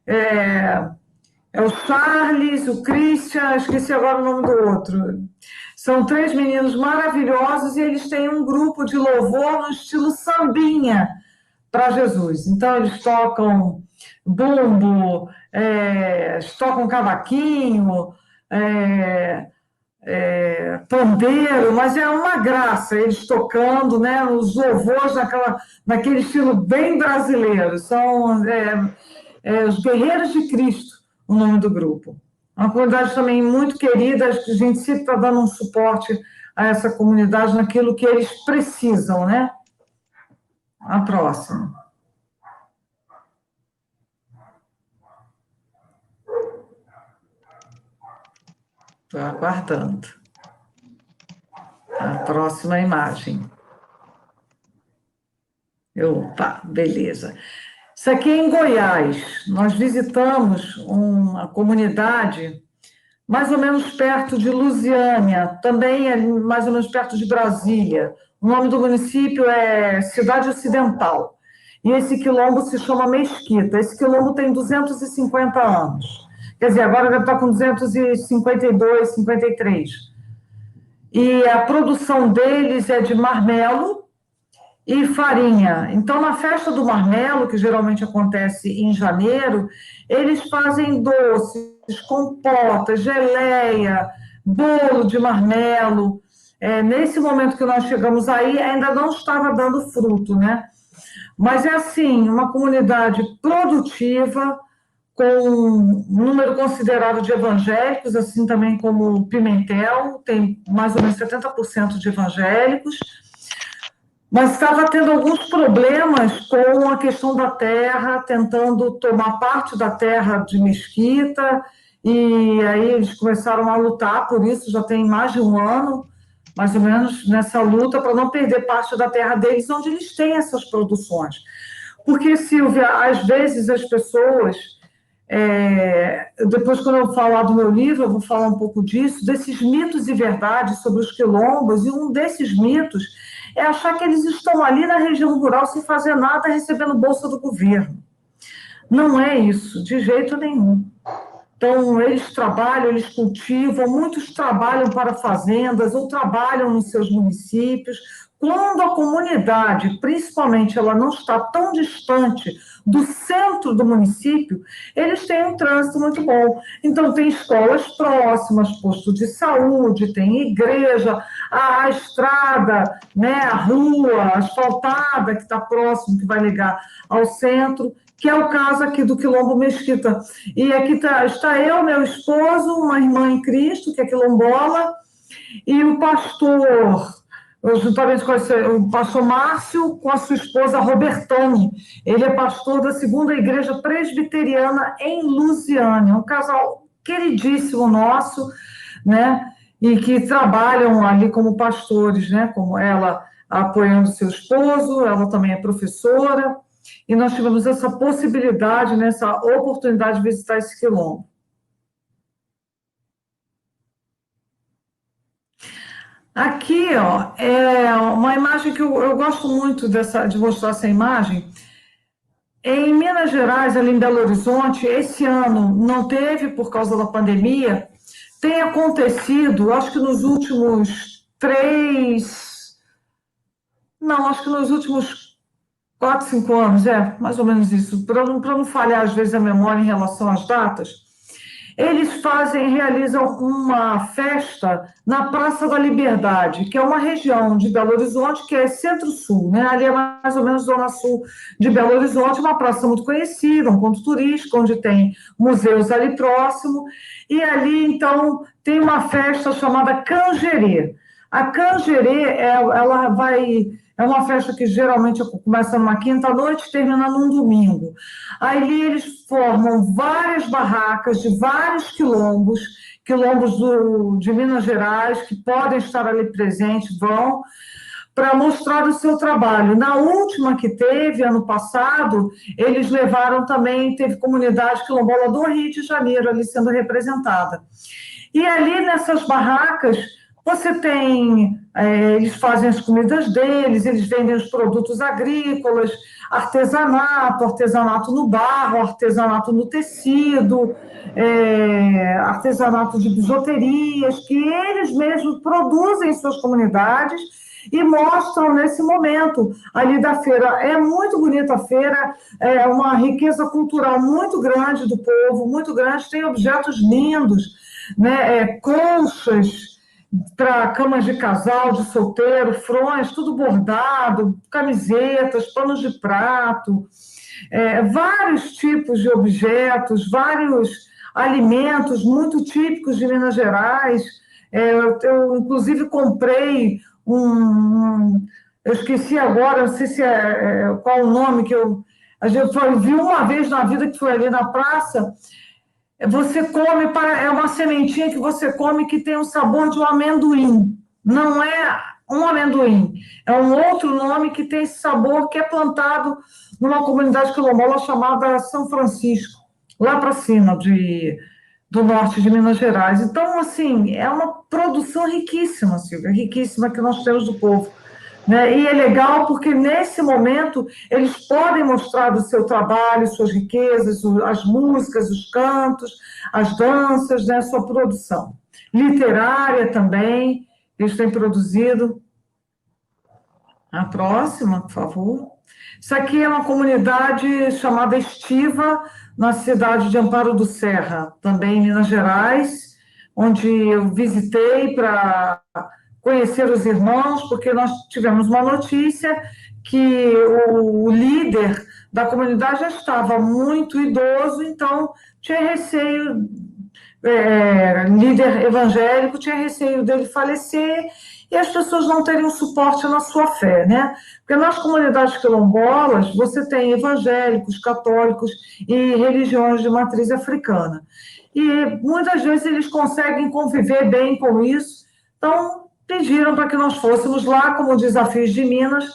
É o Charles, o Christian, esqueci agora o nome do outro. São 3 meninos maravilhosos e eles têm um grupo de louvor no estilo sambinha para Jesus. Então, eles tocam bumbo, tocam cavaquinho, pandeiro, mas é uma graça, eles tocando, né, os louvores naquele estilo bem brasileiro, são os Guerreiros de Cristo, o nome do grupo. Uma comunidade também muito querida, a gente sempre está dando um suporte a essa comunidade naquilo que eles precisam, né? A próxima. Estou aguardando. A próxima imagem. Opa, beleza. Isso aqui é em Goiás. Nós visitamos uma comunidade mais ou menos perto de Lusiânia, também é mais ou menos perto de Brasília. O nome do município é Cidade Ocidental. E esse quilombo se chama Mesquita. Esse quilombo tem 250 anos. Quer dizer, agora deve estar com 252, 53. E a produção deles é de marmelo e farinha. Então, na festa do marmelo, que geralmente acontece em janeiro, eles fazem doces, compotas, geleia, bolo de marmelo. Nesse momento que nós chegamos aí, ainda não estava dando fruto, né? Mas é assim, uma comunidade produtiva, com um número considerável de evangélicos, assim também como Pimentel, tem mais ou menos 70% de evangélicos, mas estava tendo alguns problemas com a questão da terra, tentando tomar parte da terra de Mesquita, e aí eles começaram a lutar por isso, já tem mais de um ano, mais ou menos, nessa luta para não perder parte da terra deles, onde eles têm essas produções. Porque, Silvia, às vezes as pessoas... depois, quando eu falar do meu livro, eu vou falar um pouco disso, desses mitos e verdades sobre os quilombos, e um desses mitos é achar que eles estão ali na região rural sem fazer nada, recebendo bolsa do governo. Não é isso, de jeito nenhum. Então, eles trabalham, eles cultivam, muitos trabalham para fazendas ou trabalham nos seus municípios. Quando a comunidade, principalmente, ela não está tão distante do centro do município, eles têm um trânsito muito bom. Então, tem escolas próximas, posto de saúde, tem igreja, a estrada, né, a rua asfaltada que está próximo, que vai ligar ao centro, que é o caso aqui do Quilombo Mesquita. E aqui está eu, meu esposo, uma irmã em Cristo, que é quilombola, e o pastor, juntamente com o pastor Márcio, com a sua esposa Robertane. Ele é pastor da Segunda Igreja Presbiteriana em Lusiânia, um casal queridíssimo nosso, né? E que trabalham ali como pastores, né? Como ela apoiando seu esposo, ela também é professora, e nós tivemos essa possibilidade, né, essa oportunidade de visitar esse quilombo. Aqui, ó, é uma imagem que eu gosto muito de mostrar essa imagem. Em Minas Gerais, ali em Belo Horizonte, esse ano não teve por causa da pandemia, tem acontecido, acho que nos últimos acho que nos últimos 4, 5 anos, mais ou menos isso, para não falhar às vezes a memória em relação às datas, eles realizam uma festa na Praça da Liberdade, que é uma região de Belo Horizonte, que é centro-sul, né? Ali é mais ou menos zona sul de Belo Horizonte, uma praça muito conhecida, um ponto turístico, onde tem museus ali próximo, e ali, então, tem uma festa chamada Cangerê. A Cangerê, é uma festa que geralmente começa numa quinta-noite e termina num domingo. Aí eles formam várias barracas de vários quilombos de Minas Gerais, que podem estar ali presentes, vão, para mostrar o seu trabalho. Na última que teve, ano passado, eles levaram também, teve comunidade quilombola do Rio de Janeiro ali sendo representada. E ali nessas barracas, você tem, eles fazem as comidas deles, eles vendem os produtos agrícolas, artesanato no barro, artesanato no tecido, artesanato de bijuterias, que eles mesmos produzem em suas comunidades e mostram nesse momento ali da feira. É muito bonita a feira, é uma riqueza cultural muito grande do povo, muito grande, tem objetos lindos, né? Colchas, para camas de casal, de solteiro, fronhas, tudo bordado, camisetas, panos de prato, vários tipos de objetos, vários alimentos muito típicos de Minas Gerais. Eu, inclusive, comprei eu esqueci agora, não sei se qual o nome que a gente vi uma vez na vida, que foi ali na praça. Você come, é uma sementinha que você come que tem o sabor de um amendoim. Não é um amendoim, é um outro nome que tem esse sabor, que é plantado numa comunidade quilombola chamada São Francisco, lá para cima do norte de Minas Gerais. Então, assim, é uma produção riquíssima, Silvia, riquíssima, que nós temos do povo. Né? E é legal porque, nesse momento, eles podem mostrar o seu trabalho, suas riquezas, as músicas, os cantos, as danças, né? Sua produção. Literária também, eles têm produzido. A próxima, por favor. Isso aqui é uma comunidade chamada Estiva, na cidade de Amparo do Serra, também em Minas Gerais, onde eu visitei para conhecer os irmãos, porque nós tivemos uma notícia que o líder da comunidade já estava muito idoso, então tinha receio, líder evangélico, tinha receio dele falecer e as pessoas não teriam suporte na sua fé, né? Porque nas comunidades quilombolas você tem evangélicos, católicos e religiões de matriz africana. E muitas vezes eles conseguem conviver bem com isso, então pediram para que nós fôssemos lá como Desafios de Minas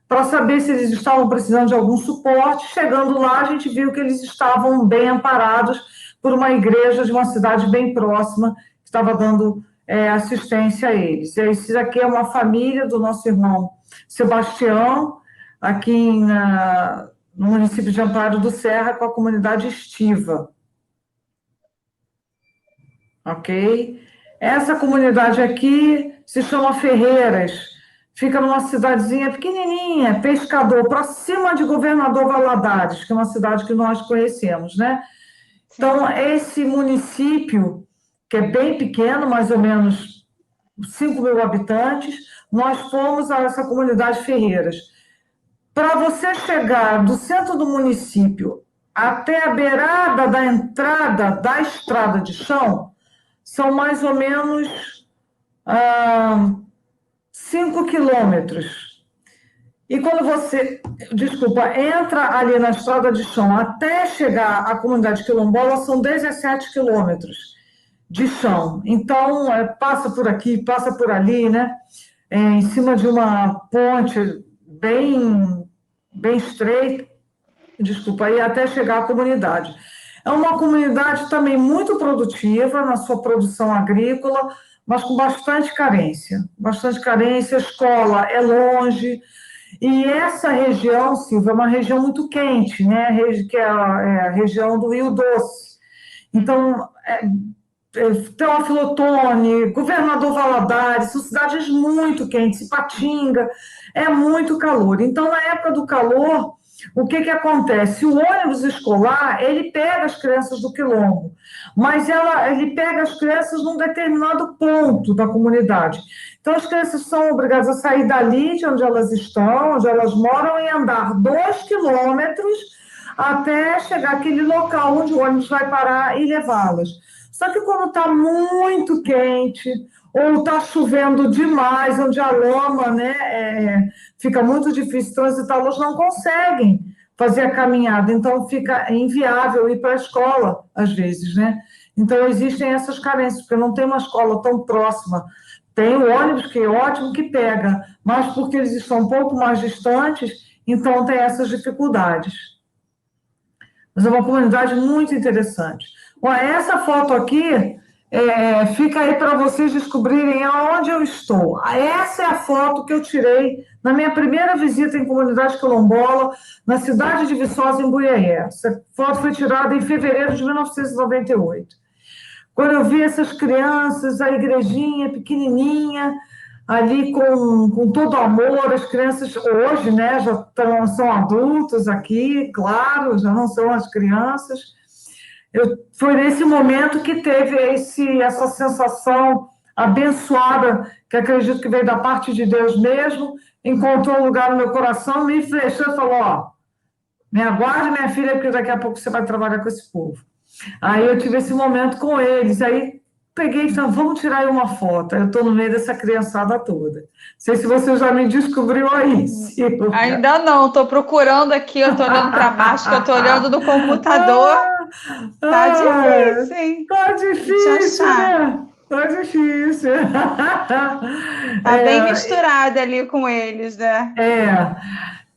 para saber se eles estavam precisando de algum suporte. Chegando lá, a gente viu que eles estavam bem amparados por uma igreja de uma cidade bem próxima que estava dando assistência a eles. E esse aqui é uma família do nosso irmão Sebastião, aqui no município de Amparo do Serra, com a comunidade Estiva. Ok? Essa comunidade aqui se chama Ferreiras, fica numa cidadezinha pequenininha, Pescador, próxima de Governador Valadares, que é uma cidade que nós conhecemos, né? Então, esse município, que é bem pequeno, mais ou menos 5.000 habitantes, nós fomos a essa comunidade Ferreiras. Para você chegar do centro do município até a beirada da entrada da estrada de chão, são mais ou menos 5 quilômetros. E quando você, entra ali na estrada de chão até chegar à comunidade quilombola, são 17 quilômetros de chão. Então, passa por aqui, passa por ali, né? Em cima de uma ponte bem estreita, e até chegar à comunidade. É uma comunidade também muito produtiva na sua produção agrícola, mas com bastante carência. Bastante carência, a escola é longe. E essa região, Silvia, é uma região muito quente, né? Que é a região do Rio Doce. Então, Teófilo Otoni, Governador Valadares, são cidades muito quentes, Ipatinga, é muito calor. Então, na época do calor, o que acontece? O ônibus escolar, ele pega as crianças do quilombo, mas ele pega as crianças num determinado ponto da comunidade. Então, as crianças são obrigadas a sair dali, de onde elas estão, onde elas moram, e andar 2 quilômetros até chegar àquele local onde o ônibus vai parar e levá-las. Só que quando está muito quente, ou está chovendo demais, onde a lama, né, fica muito difícil transitar, elas não conseguem fazer a caminhada, então fica inviável ir para a escola, às vezes, né? Então, existem essas carências, porque não tem uma escola tão próxima. Tem o ônibus, que é ótimo, que pega, mas porque eles estão um pouco mais distantes, então tem essas dificuldades. Mas é uma comunidade muito interessante. Bom, essa foto aqui fica aí para vocês descobrirem aonde eu estou. Essa é a foto que eu tirei na minha primeira visita em comunidade quilombola, na cidade de Viçosa, em Buiaé. Essa foto foi tirada em fevereiro de 1998. Quando eu vi essas crianças, a igrejinha pequenininha, ali com todo amor, as crianças hoje, né, são adultos aqui, claro, já não são as crianças. Foi nesse momento que teve essa sensação abençoada, que acredito que veio da parte de Deus mesmo, encontrou um lugar no meu coração, me flechou e falou, ó, me aguarde, minha filha, porque daqui a pouco você vai trabalhar com esse povo. Aí eu tive esse momento com eles, aí peguei e falei, vamos tirar aí uma foto. Eu estou no meio dessa criançada toda. Não sei se você já me descobriu aí, Silvia. Ainda não, estou procurando aqui, eu estou olhando para baixo, que eu estou olhando no computador. Tá difícil, hein? Tá De te difícil, achar. né? Tá difícil. Tá bem misturada ali com eles, né?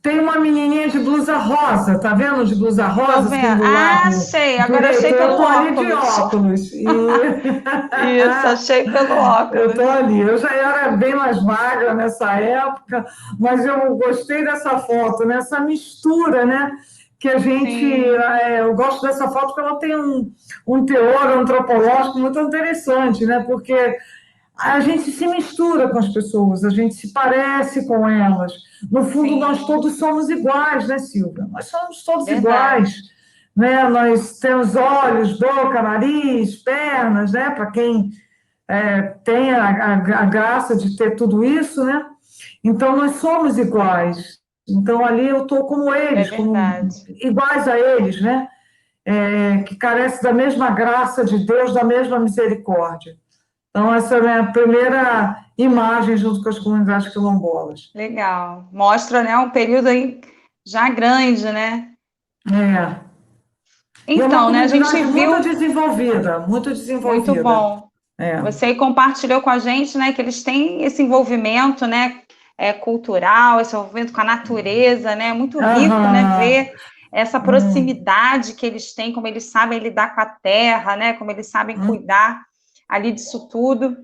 Tem uma menininha de blusa rosa, tá vendo? De blusa Tô rosa, assim, vendo. do Ah, lado achei. Agora direito. achei Eu pelo tô ali de óculos. óculos. Isso, achei pelo Eu tô óculos. ali. Eu já era bem mais magra nessa época, mas eu gostei dessa foto, né? Essa mistura, né? Que a gente. Sim, Eu gosto dessa foto porque ela tem um teor antropológico muito interessante, né? Porque a gente se mistura com as pessoas, a gente se parece com elas. No fundo, nós sim, todos somos iguais, né, Silvia? Nós somos todos iguais, verdade. né? Nós temos olhos, boca, nariz, pernas, né? Para quem tem a graça de ter tudo isso, né? Então, nós somos iguais. Então, ali eu estou como É eles, como verdade. iguais a eles, né? Que carece da mesma graça de Deus, da mesma misericórdia. Então, essa é a minha primeira imagem junto com as comunidades quilombolas. Legal. Mostra, né, um período aí já grande, né? É. E é uma Então, né, a gente comunidade muito viu, desenvolvida, muito muito desenvolvida. bom. É. Você compartilhou com a gente, né, que eles têm esse envolvimento, né, cultural, esse envolvimento com a natureza, né, muito rico, né, Aham. ver essa proximidade que eles têm, como eles sabem lidar com a terra, né, como eles sabem cuidar ali disso tudo.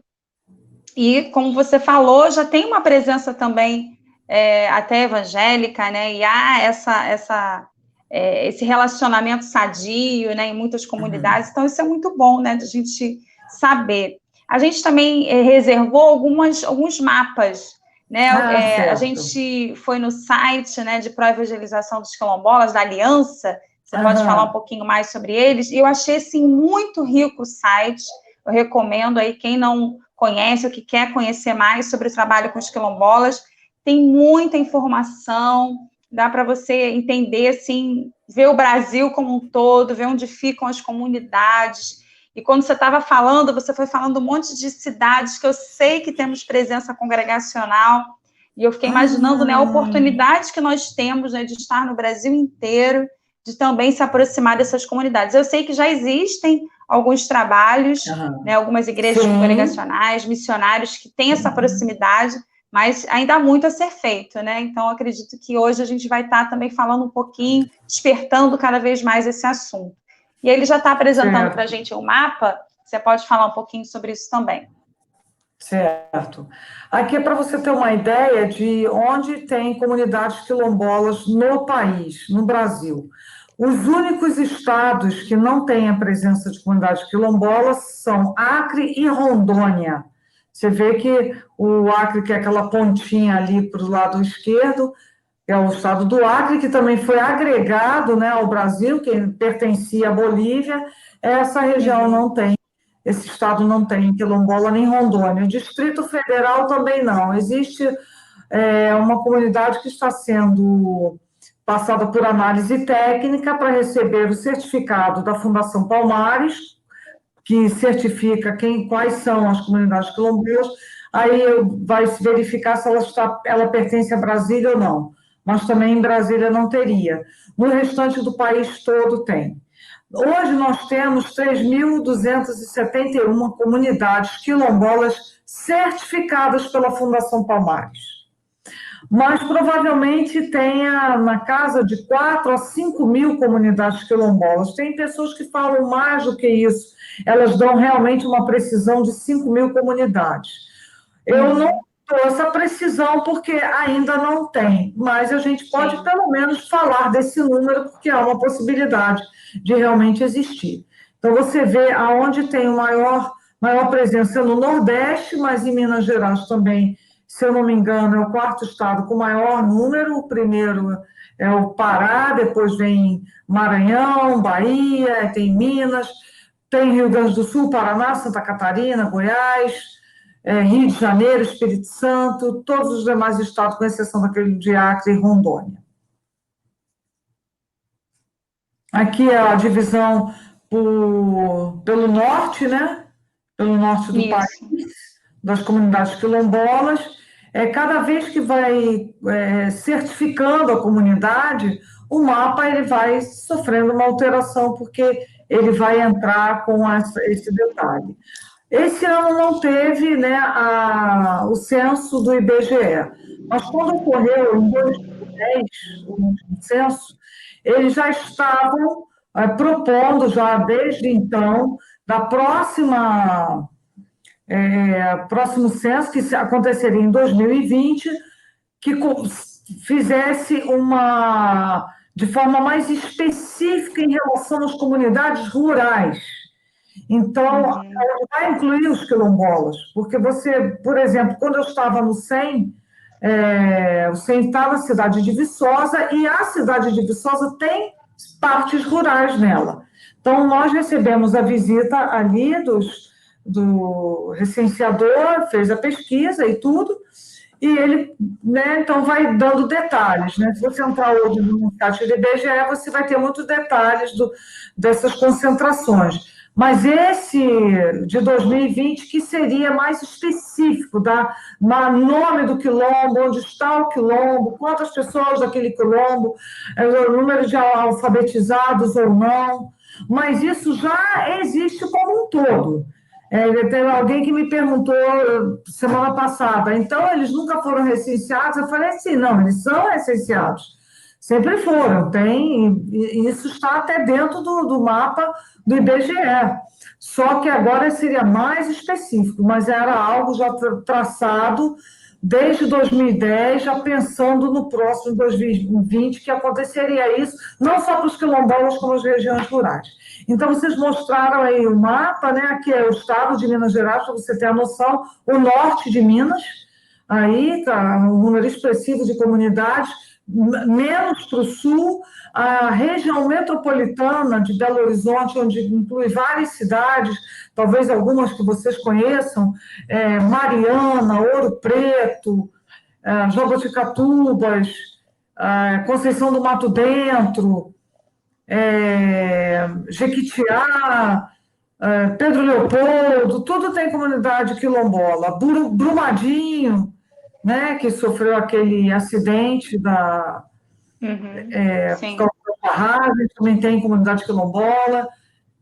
E como você falou, já tem uma presença também até evangélica, né, e há esse relacionamento sadio, né, em muitas comunidades. Então isso é muito bom, né, de a gente saber. A gente também reservou alguns mapas, né? Ah, A certo. gente foi no site, né, de pró-evangelização dos quilombolas, da Aliança. Você pode falar um Aham. pouquinho mais sobre eles? E eu achei assim muito rico o site. Eu recomendo aí quem não conhece ou que quer conhecer mais sobre o trabalho com os quilombolas. Tem muita informação, dá para você entender, assim, ver o Brasil como um todo, ver onde ficam as comunidades. E quando você estava falando, você foi falando um monte de cidades que eu sei que temos presença congregacional, e eu fiquei imaginando, né, a oportunidade que nós temos, né, de estar no Brasil inteiro, de também se aproximar dessas comunidades. Eu sei que já existem alguns trabalhos, né, Aham. algumas igrejas Sim. congregacionais, missionários que têm essa proximidade, mas ainda há muito a ser feito, né? Então, acredito que hoje a gente vai estar também falando um pouquinho, despertando cada vez mais esse assunto. E ele já está apresentando para a Certo, gente o mapa, você pode falar um pouquinho sobre isso também. certo. Aqui é para você ter uma ideia de onde tem comunidades quilombolas no país, no Brasil. Os únicos estados que não têm a presença de comunidades quilombolas são Acre e Rondônia. Você vê que o Acre, que é aquela pontinha ali para o lado esquerdo, é o estado do Acre, que também foi agregado, né, ao Brasil, que pertencia à Bolívia. Essa região não tem, esse estado não tem quilombola nem Rondônia. O Distrito Federal também não. Existe uma comunidade que está sendo passada por análise técnica para receber o certificado da Fundação Palmares, que certifica quais são as comunidades quilombolas. Aí vai se verificar se ela pertence a Brasília ou não. Mas também em Brasília não teria. No restante do país todo tem. Hoje nós temos 3.271 comunidades quilombolas certificadas pela Fundação Palmares. Mas provavelmente tenha na casa de 4 a 5 mil comunidades quilombolas. Tem pessoas que falam mais do que isso, elas dão realmente uma precisão de 5 mil comunidades. Eu não dou essa precisão porque ainda não tem, mas a gente pode Sim, pelo menos falar desse número porque há uma possibilidade de realmente existir. Então você vê aonde tem maior presença no Nordeste, mas em Minas Gerais também, se eu não me engano, é o quarto estado com maior número. O primeiro é o Pará, depois vem Maranhão, Bahia, tem Minas, tem Rio Grande do Sul, Paraná, Santa Catarina, Goiás, Rio de Janeiro, Espírito Santo, todos os demais estados, com exceção daquele de Acre e Rondônia. Aqui é a divisão pelo norte, né? Pelo norte do país, das comunidades quilombolas. Cada vez que vai certificando a comunidade, o mapa ele vai sofrendo uma alteração, porque ele vai entrar com esse detalhe. Esse ano não teve, né, o censo do IBGE, mas quando ocorreu em 2010, o último censo, eles já estavam propondo, já desde então, da próximo censo, que aconteceria em 2020, que fizesse de forma mais específica em relação às comunidades rurais. Então, vai incluir os quilombolas, porque você, por exemplo, quando eu estava no SEM, o SEM está na cidade de Viçosa, e a cidade de Viçosa tem partes rurais nela. Então, nós recebemos a visita ali do recenseador, fez a pesquisa e tudo, e ele, né, então vai dando detalhes, né? Se você entrar hoje no site do IBGE, você vai ter muitos detalhes dessas concentrações. Mas esse de 2020, que seria mais específico, dar nome do quilombo, onde está o quilombo, quantas pessoas daquele quilombo, o número de alfabetizados ou não, mas isso já existe como um todo. Teve alguém que me perguntou semana passada, então eles nunca foram recenseados? Eu falei assim, não, eles são recenseados. Sempre foram, e isso está até dentro do mapa do IBGE. Só que agora seria mais específico, mas era algo já traçado desde 2010, já pensando no próximo 2020, que aconteceria isso, não só para os quilombolas, como as regiões rurais. Então, vocês mostraram aí o mapa, né? Aqui é o estado de Minas Gerais, para você ter a noção, o norte de Minas, aí tá um número expressivo de comunidades, menos para o sul, a região metropolitana de Belo Horizonte, onde inclui várias cidades, talvez algumas que vocês conheçam, Mariana, Ouro Preto, Jaboticatubas, Conceição do Mato Dentro, Jequitinhonha, Pedro Leopoldo, tudo tem comunidade quilombola. Brumadinho, né, que sofreu aquele acidente da barragem, também tem comunidade quilombola.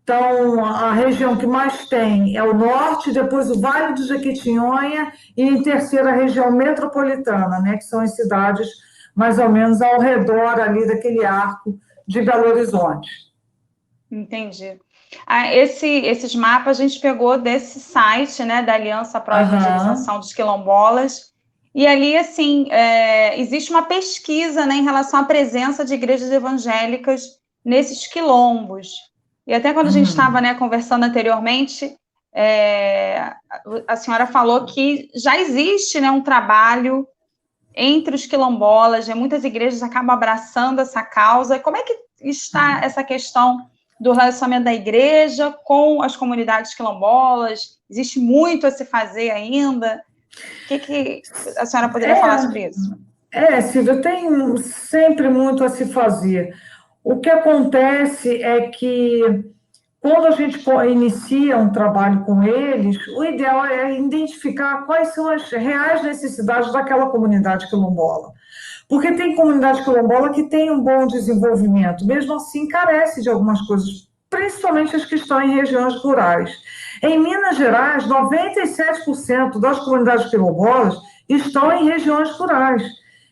Então, a região que mais tem é o norte, depois o Vale do Jequitinhonha, e em terceira, a região metropolitana, né, que são as cidades mais ou menos ao redor ali daquele arco de Belo Horizonte. Entendi. Esses mapas a gente pegou desse site, né, da Aliança Pró Evangelização dos Quilombolas, e ali, assim, existe uma pesquisa, né, em relação à presença de igrejas evangélicas nesses quilombos. E até quando a gente estava, né, conversando anteriormente, a senhora falou que já existe, né, um trabalho entre os quilombolas, muitas igrejas acabam abraçando essa causa. Como é que está essa questão do relacionamento da igreja com as comunidades quilombolas? Existe muito a se fazer ainda? O que a senhora poderia falar sobre isso? Silvia, tem sempre muito a se fazer. O que acontece é que, quando a gente inicia um trabalho com eles, o ideal é identificar quais são as reais necessidades daquela comunidade quilombola. Porque tem comunidade quilombola que tem um bom desenvolvimento, mesmo assim carece de algumas coisas, principalmente as que estão em regiões rurais. Em Minas Gerais, 97% das comunidades quilombolas estão em regiões rurais.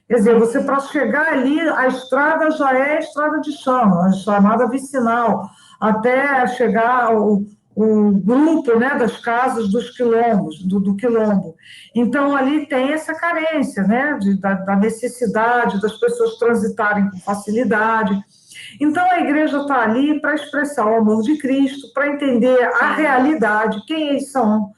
Quer dizer, você, para chegar ali, a estrada já é estrada de chão, a chamada vicinal, até chegar o grupo, né, das casas dos quilombos, do quilombo. Então, ali tem essa carência, né, da necessidade das pessoas transitarem com facilidade. Então, a igreja está ali para expressar o amor de Cristo, para entender a realidade, quem eles são,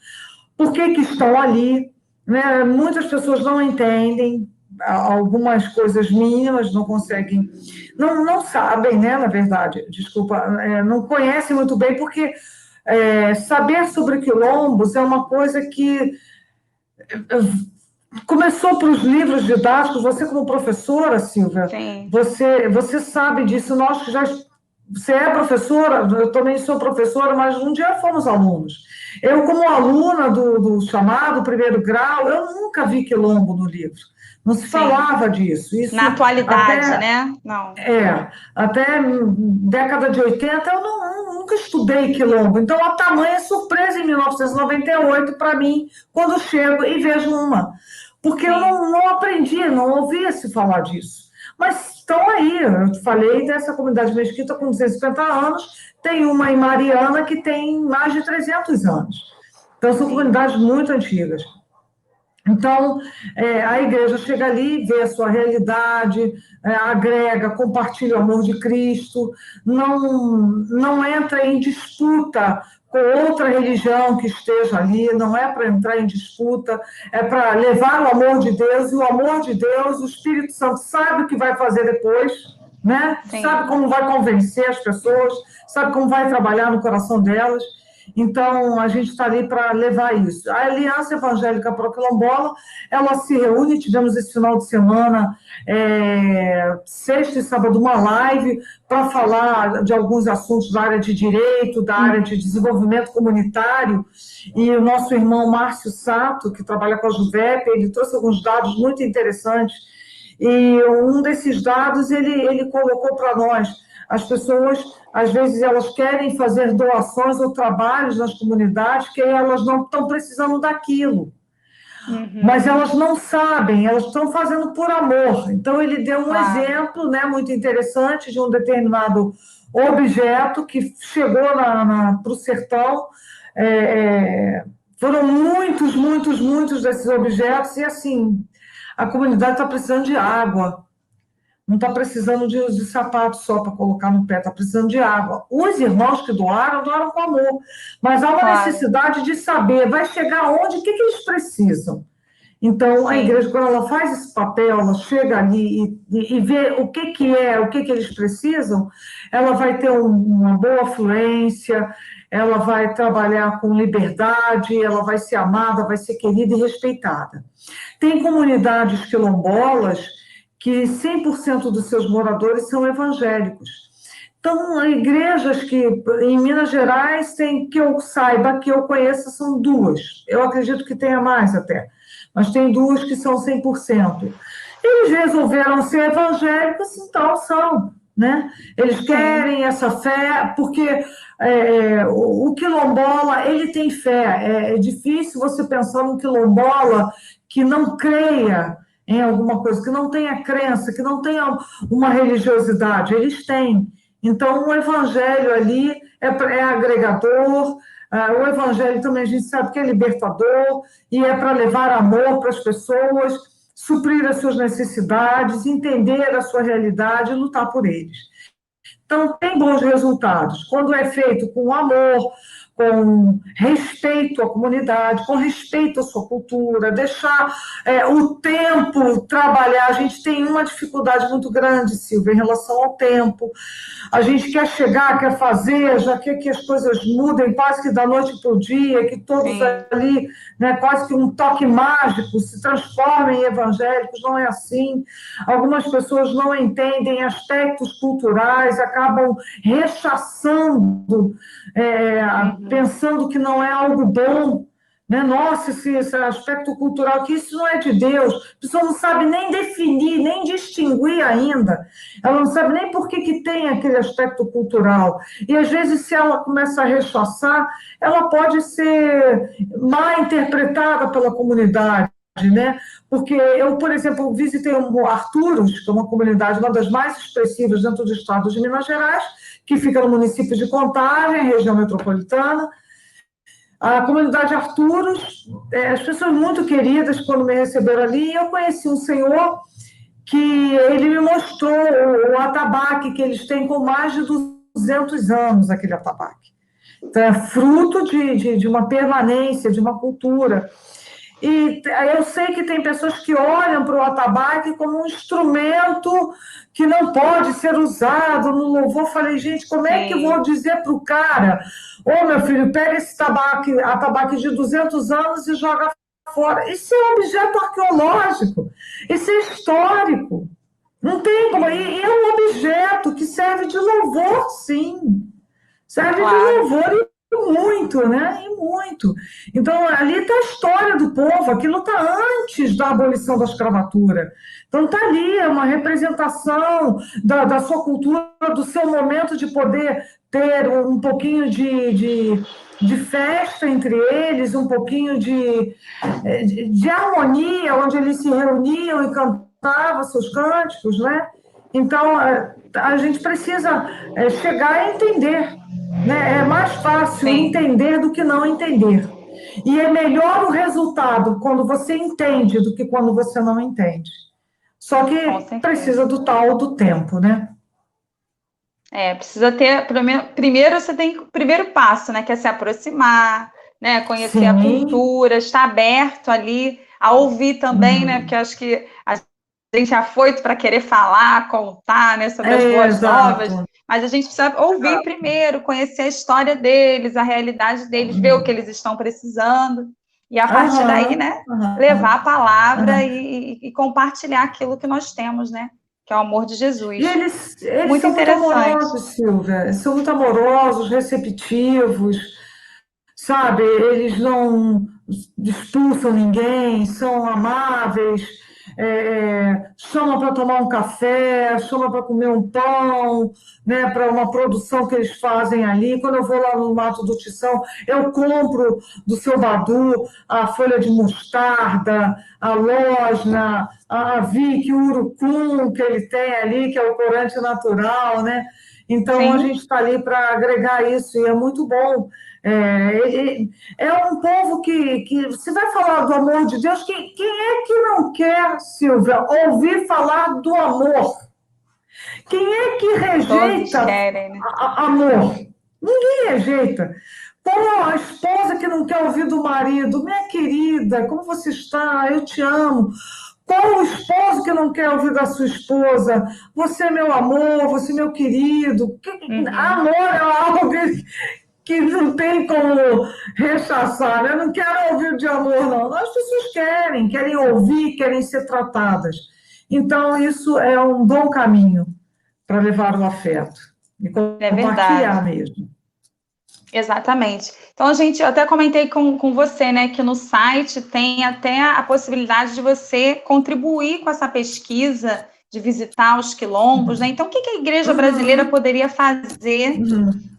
por que estão ali, né? Muitas pessoas não entendem algumas coisas mínimas, não conseguem, não sabem, né, na verdade, desculpa, não conhecem muito bem, porque saber sobre quilombos é uma coisa que começou para os livros didáticos, você como professora, Silvia, Sim. você sabe disso, nós que já... Você é professora, eu também sou professora, mas um dia fomos alunos. Eu, como aluna do chamado primeiro grau, eu nunca vi quilombo no livro. Não se falava disso. Isso na atualidade, até, né? Não. até década de 80 eu nunca estudei quilombo. Então, a tamanha surpresa em 1998 para mim, quando eu chego e vejo uma. Porque eu não aprendi, não ouvia se falar disso. Mas estão aí, eu te falei dessa comunidade mesquita com 250 anos, tem uma em Mariana que tem mais de 300 anos. Então, são comunidades muito antigas. Então, a igreja chega ali, vê a sua realidade, agrega, compartilha o amor de Cristo, não entra em disputa com outra religião que esteja ali, não é para entrar em disputa, é para levar o amor de Deus, e o amor de Deus, o Espírito Santo sabe o que vai fazer depois, né? Sabe como vai convencer as pessoas, sabe como vai trabalhar no coração delas. Então, a gente está ali para levar isso. A Aliança Evangélica Pro-Quilombola, ela se reúne, tivemos esse final de semana, sexta e sábado, uma live para falar de alguns assuntos da área de direito, da área de desenvolvimento comunitário, e o nosso irmão Márcio Sato, que trabalha com a Juvep, ele trouxe alguns dados muito interessantes, e um desses dados ele colocou para nós. As pessoas, às vezes, elas querem fazer doações ou trabalhos nas comunidades que elas não estão precisando daquilo. Mas elas não sabem, elas estão fazendo por amor. Então, ele deu um exemplo, né, muito interessante de um determinado objeto que chegou para o sertão. Foram muitos desses objetos, e assim, a comunidade está precisando de água. Não está precisando de sapato só para colocar no pé, está precisando de água. Os irmãos que doaram com amor. Mas há uma necessidade de saber, vai chegar aonde, o que eles precisam. Então, a igreja, quando ela faz esse papel, ela chega ali e vê o que eles precisam, ela vai ter uma boa fluência, ela vai trabalhar com liberdade, ela vai ser amada, vai ser querida e respeitada. Tem comunidades quilombolas que 100% dos seus moradores são evangélicos. Então, igrejas que, em Minas Gerais, tem, que eu saiba, que eu conheça, são duas. Eu acredito que tenha mais até, mas tem duas que são 100%. Eles resolveram ser evangélicos, então são, né? Eles querem essa fé, porque o quilombola, ele tem fé. É difícil você pensar num quilombola que não creia em alguma coisa, que não tenha crença, que não tenha uma religiosidade. Eles têm. Então, o evangelho ali é agregador, o evangelho também a gente sabe que é libertador, e é para levar amor para as pessoas, suprir as suas necessidades, entender a sua realidade e lutar por eles. Então, tem bons resultados. Quando é feito com amor, com respeito à comunidade, com respeito à sua cultura, deixar o tempo trabalhar. A gente tem uma dificuldade muito grande, Silvia, em relação ao tempo. A gente quer chegar, quer fazer, já quer que as coisas mudem quase que da noite para o dia, que todos ali, né, quase que um toque mágico, se transformem em evangélicos. Não é assim. Algumas pessoas não entendem aspectos culturais, acabam rechaçando, pensando que não é algo bom, né? Nossa, esse aspecto cultural, que isso não é de Deus. A pessoa não sabe nem definir, nem distinguir ainda. Ela não sabe nem por que tem aquele aspecto cultural. E, às vezes, se ela começa a rechaçar, ela pode ser mal interpretada pela comunidade, né? Porque eu, por exemplo, visitei o Arturos, que é uma comunidade, uma das mais expressivas dentro do estado de Minas Gerais, que fica no município de Contagem, região metropolitana. A comunidade Arturos, as pessoas muito queridas quando me receberam ali, eu conheci um senhor que ele me mostrou o atabaque que eles têm com mais de 200 anos, aquele atabaque. Então, é fruto de uma permanência, de uma cultura. E eu sei que tem pessoas que olham para o atabaque como um instrumento que não pode ser usado no louvor. Falei, gente, como é que eu vou dizer para o cara, meu filho, pega esse atabaque de 200 anos e joga fora. Isso é um objeto arqueológico, isso é histórico. Não tem como. E é um objeto que serve de louvor, sim. Serve de louvor e muito, né? E muito. Então, ali está a história do povo, aquilo está antes da abolição da escravatura. Então, está ali, é uma representação da sua cultura, do seu momento de poder ter um pouquinho de festa entre eles, um pouquinho de harmonia, onde eles se reuniam e cantavam seus cânticos, né? Então, a gente precisa chegar a entender, né? É mais fácil entender do que não entender. E é melhor o resultado quando você entende do que quando você não entende. Só que precisa do tal do tempo, né? Precisa ter, primeiro você tem o primeiro passo, né, que é se aproximar, né, conhecer a cultura, estar aberto ali, a ouvir também, né, porque eu acho que a gente é afoito para querer falar, contar, né, sobre as boas novas, mas a gente precisa ouvir primeiro, conhecer a história deles, a realidade deles, ver o que eles estão precisando, e a partir daí, né, levar a palavra e compartilhar aquilo que nós temos, né, que é o amor de Jesus. E eles muito são muito amorosos, Silvia. São muito amorosos, receptivos, sabe? Eles não expulsam ninguém, são amáveis, chamam para tomar um café, chamam para comer um pão, né, para uma produção que eles fazem ali. Quando eu vou lá no Mato do Tição, eu compro do seu Badu a folha de mostarda, a losna, a Vick, o urucum que ele tem ali, que é o corante natural, né? Então, a gente está ali para agregar isso, e é muito bom. É um povo que você vai falar do amor de Deus, quem é que não quer, Silvia, ouvir falar do amor? Quem é que rejeita amor? Ninguém rejeita. Pô, a esposa que não quer ouvir do marido, minha querida, como você está? Eu te amo. Qual o esposo que não quer ouvir da sua esposa? Você é meu amor, você é meu querido. Amor é algo que não tem como rechaçar, né? Eu não quero ouvir de amor, não. As pessoas querem ouvir, querem ser tratadas. Então, isso é um bom caminho para levar o afeto. E compartilhar mesmo. Exatamente. Então, gente, eu até comentei com você, né, que no site tem até a possibilidade de você contribuir com essa pesquisa, de visitar os quilombos, né? Então, o que a Igreja Brasileira poderia fazer,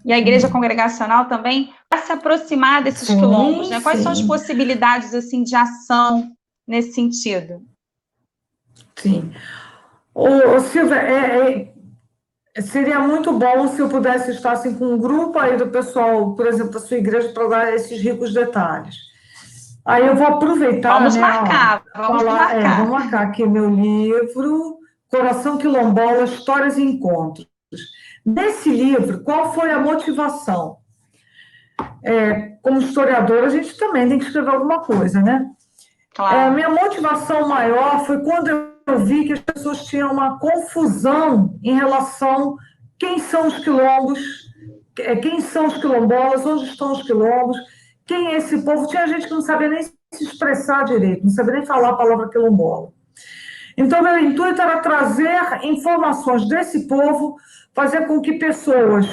e a Igreja Congregacional também, para se aproximar desses quilombos, né? Quais são as possibilidades, assim, de ação nesse sentido? Sim. Silvia, seria muito bom se eu pudesse estar assim, com um grupo aí do pessoal, por exemplo, da sua igreja, para dar esses ricos detalhes. Aí eu vou aproveitar... Vamos marcar. Vamos marcar aqui meu livro, Coração Quilombola, Histórias e Encontros. Nesse livro, qual foi a motivação? Como historiador, a gente também tem que escrever alguma coisa, né? Claro. Minha motivação maior foi quando eu vi que as pessoas tinham uma confusão em relação a quem são os quilombos, quem são os quilombolas, onde estão os quilombos, quem é esse povo. Tinha gente que não sabia nem se expressar direito, não sabia nem falar a palavra quilombola. Então, meu intuito era trazer informações desse povo, fazer com que pessoas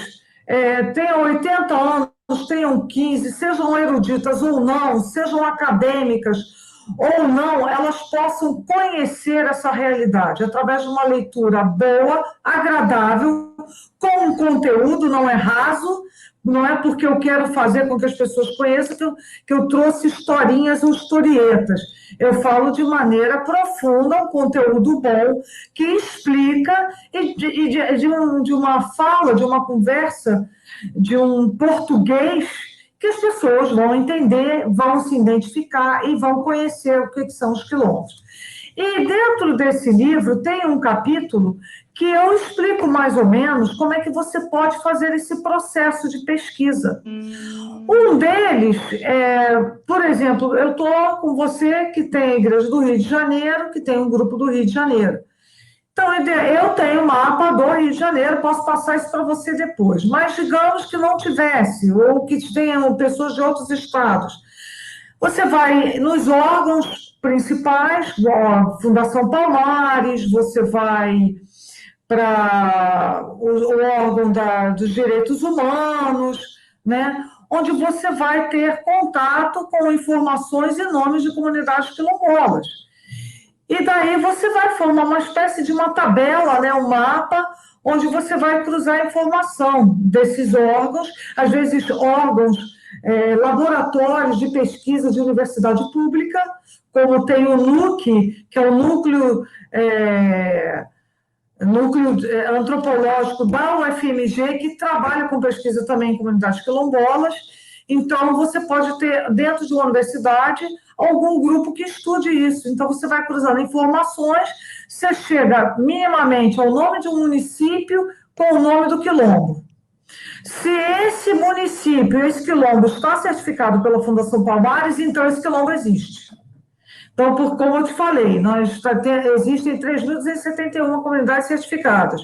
tenham 80 anos, tenham 15, sejam eruditas ou não, sejam acadêmicas ou não, elas possam conhecer essa realidade através de uma leitura boa, agradável, com um conteúdo, não é raso, não é porque eu quero fazer com que as pessoas conheçam que eu trouxe historinhas ou historietas. Eu falo de maneira profunda, um conteúdo bom, que explica, de uma fala, de uma conversa, de um português que as pessoas vão entender, vão se identificar e vão conhecer o que são os quilombos. E dentro desse livro tem um capítulo que eu explico mais ou menos como é que você pode fazer esse processo de pesquisa. Um deles, por exemplo, eu estou com você que tem a Igreja do Rio de Janeiro, que tem um grupo do Rio de Janeiro. Então, eu tenho o mapa do Rio de Janeiro, posso passar isso para você depois. Mas digamos que não tivesse, ou que tenham pessoas de outros estados. Você vai nos órgãos principais, a Fundação Palmares, você vai para o órgão dos direitos humanos, né? Onde você vai ter contato com informações e nomes de comunidades quilombolas. E daí você vai formar uma espécie de uma tabela, né? Um mapa, onde você vai cruzar a informação desses órgãos, às vezes órgãos, laboratórios de pesquisa de universidade pública, como tem o NUC, que é o núcleo antropológico da UFMG, que trabalha com pesquisa também em comunidades quilombolas. Então, você pode ter, dentro de uma universidade, algum grupo que estude isso. Então, você vai cruzando informações, você chega minimamente ao nome de um município com o nome do quilombo. Se esse município, esse quilombo, está certificado pela Fundação Palmares, então esse quilombo existe. Então, como eu te falei, existem 3.271 comunidades certificadas,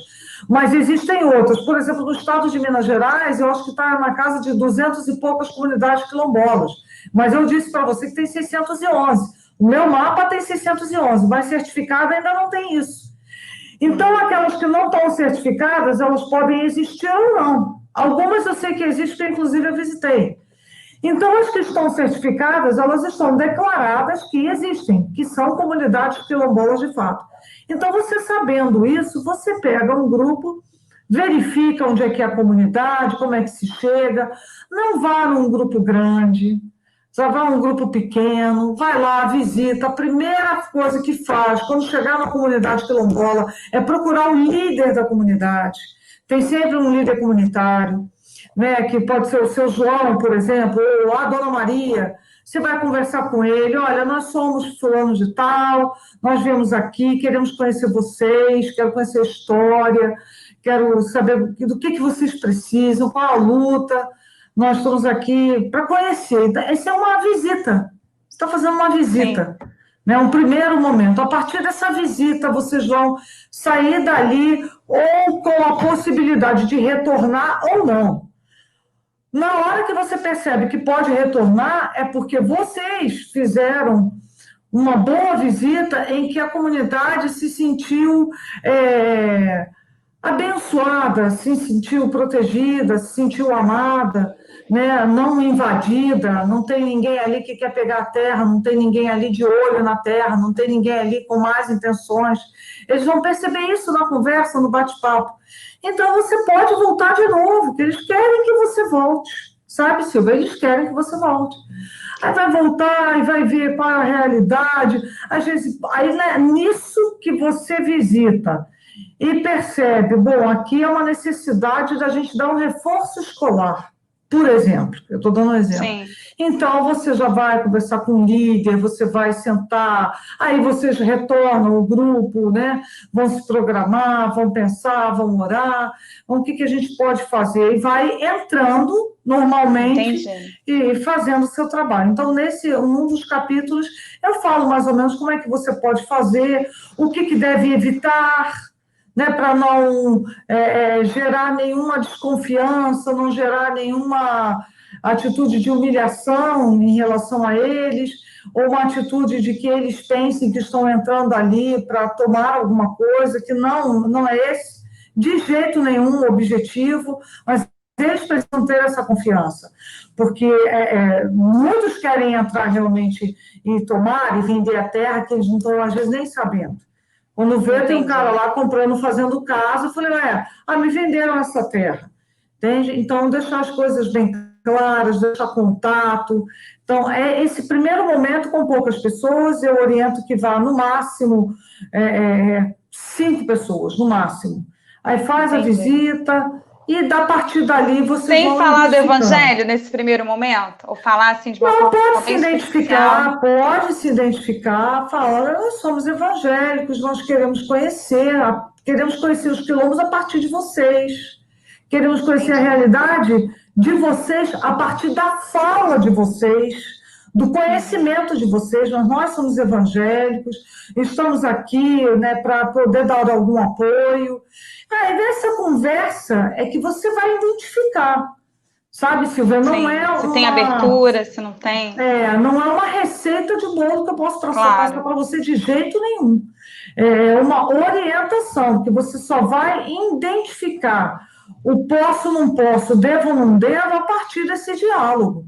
mas existem outras. Por exemplo, no estado de Minas Gerais, eu acho que está na casa de 200 e poucas comunidades quilombolas, mas eu disse para você que tem 611. O meu mapa tem 611, mas certificado ainda não tem isso. Então, aquelas que não estão certificadas, elas podem existir ou não. Algumas eu sei que existem, que inclusive eu visitei. Então, as que estão certificadas, elas estão declaradas que existem, que são comunidades quilombolas de fato. Então, você sabendo isso, você pega um grupo, verifica onde é que é a comunidade, como é que se chega, não vá num grupo grande, já vá num grupo pequeno, vai lá, visita. A primeira coisa que faz quando chegar na comunidade quilombola é procurar o líder da comunidade. Tem sempre um líder comunitário, né, que pode ser o seu João, por exemplo, ou a Dona Maria. Você vai conversar com ele: olha, nós somos fulano de tal, nós viemos aqui, queremos conhecer vocês, quero conhecer a história, quero saber do que vocês precisam, qual a luta. Nós estamos aqui para conhecer. Então, essa é uma visita. Você está fazendo uma visita. Né, um primeiro momento. A partir dessa visita, vocês vão sair dali ou com a possibilidade de retornar ou não. Na hora que você percebe que pode retornar, é porque vocês fizeram uma boa visita em que a comunidade se sentiu abençoada, se sentiu protegida, se sentiu amada, né? Não invadida, não tem ninguém ali que quer pegar a terra, não tem ninguém ali de olho na terra, não tem ninguém ali com más intenções. Eles vão perceber isso na conversa, no bate-papo. Então, você pode voltar de novo, que eles querem que você volte. Sabe, Silvia? Eles querem que você volte. Aí vai voltar e vai ver qual é a realidade. Às vezes, aí é nisso que você visita e percebe, bom, aqui é uma necessidade da gente dar um reforço escolar, por exemplo. Eu estou dando um exemplo. Sim. Então, você já vai conversar com o líder, você vai sentar, aí vocês retornam o grupo, né? Vão se programar, vão pensar, vão orar, o que a gente pode fazer? E vai entrando normalmente. Entendi. E fazendo o seu trabalho. Então, um dos capítulos, eu falo mais ou menos como é que você pode fazer, o que deve evitar, né, para não gerar nenhuma desconfiança, não gerar nenhuma atitude de humilhação em relação a eles, ou uma atitude de que eles pensem que estão entrando ali para tomar alguma coisa, que não é esse, de jeito nenhum, o objetivo, mas eles precisam ter essa confiança, porque muitos querem entrar realmente e tomar e vender a terra, que eles não estão, às vezes, nem sabendo. Quando vê, tem um cara lá comprando, fazendo casa, eu falei, me venderam essa terra. Entende? Então, deixar as coisas bem claras, deixar contato. Então, esse primeiro momento com poucas pessoas, eu oriento que vá no máximo 5 pessoas, no máximo. Aí faz a visita e, da partir dali, você sem falar do evangelho nesse primeiro momento? Ou falar assim de uma forma pode se identificar, pode se identificar, falar, nós somos evangélicos, nós queremos conhecer os quilombos a partir de vocês, queremos conhecer a realidade de vocês a partir da fala de vocês, do conhecimento de vocês. Nós somos evangélicos, estamos aqui, né, para poder dar algum apoio. Aí, nessa conversa é que você vai identificar Sabe, Silvia, não Sim. é Se tem uma... abertura, se não tem. não é uma receita de bolo que eu posso passar Claro. para você de jeito nenhum. É uma orientação que você só vai identificar o posso, não posso, devo, não devo, a partir desse diálogo,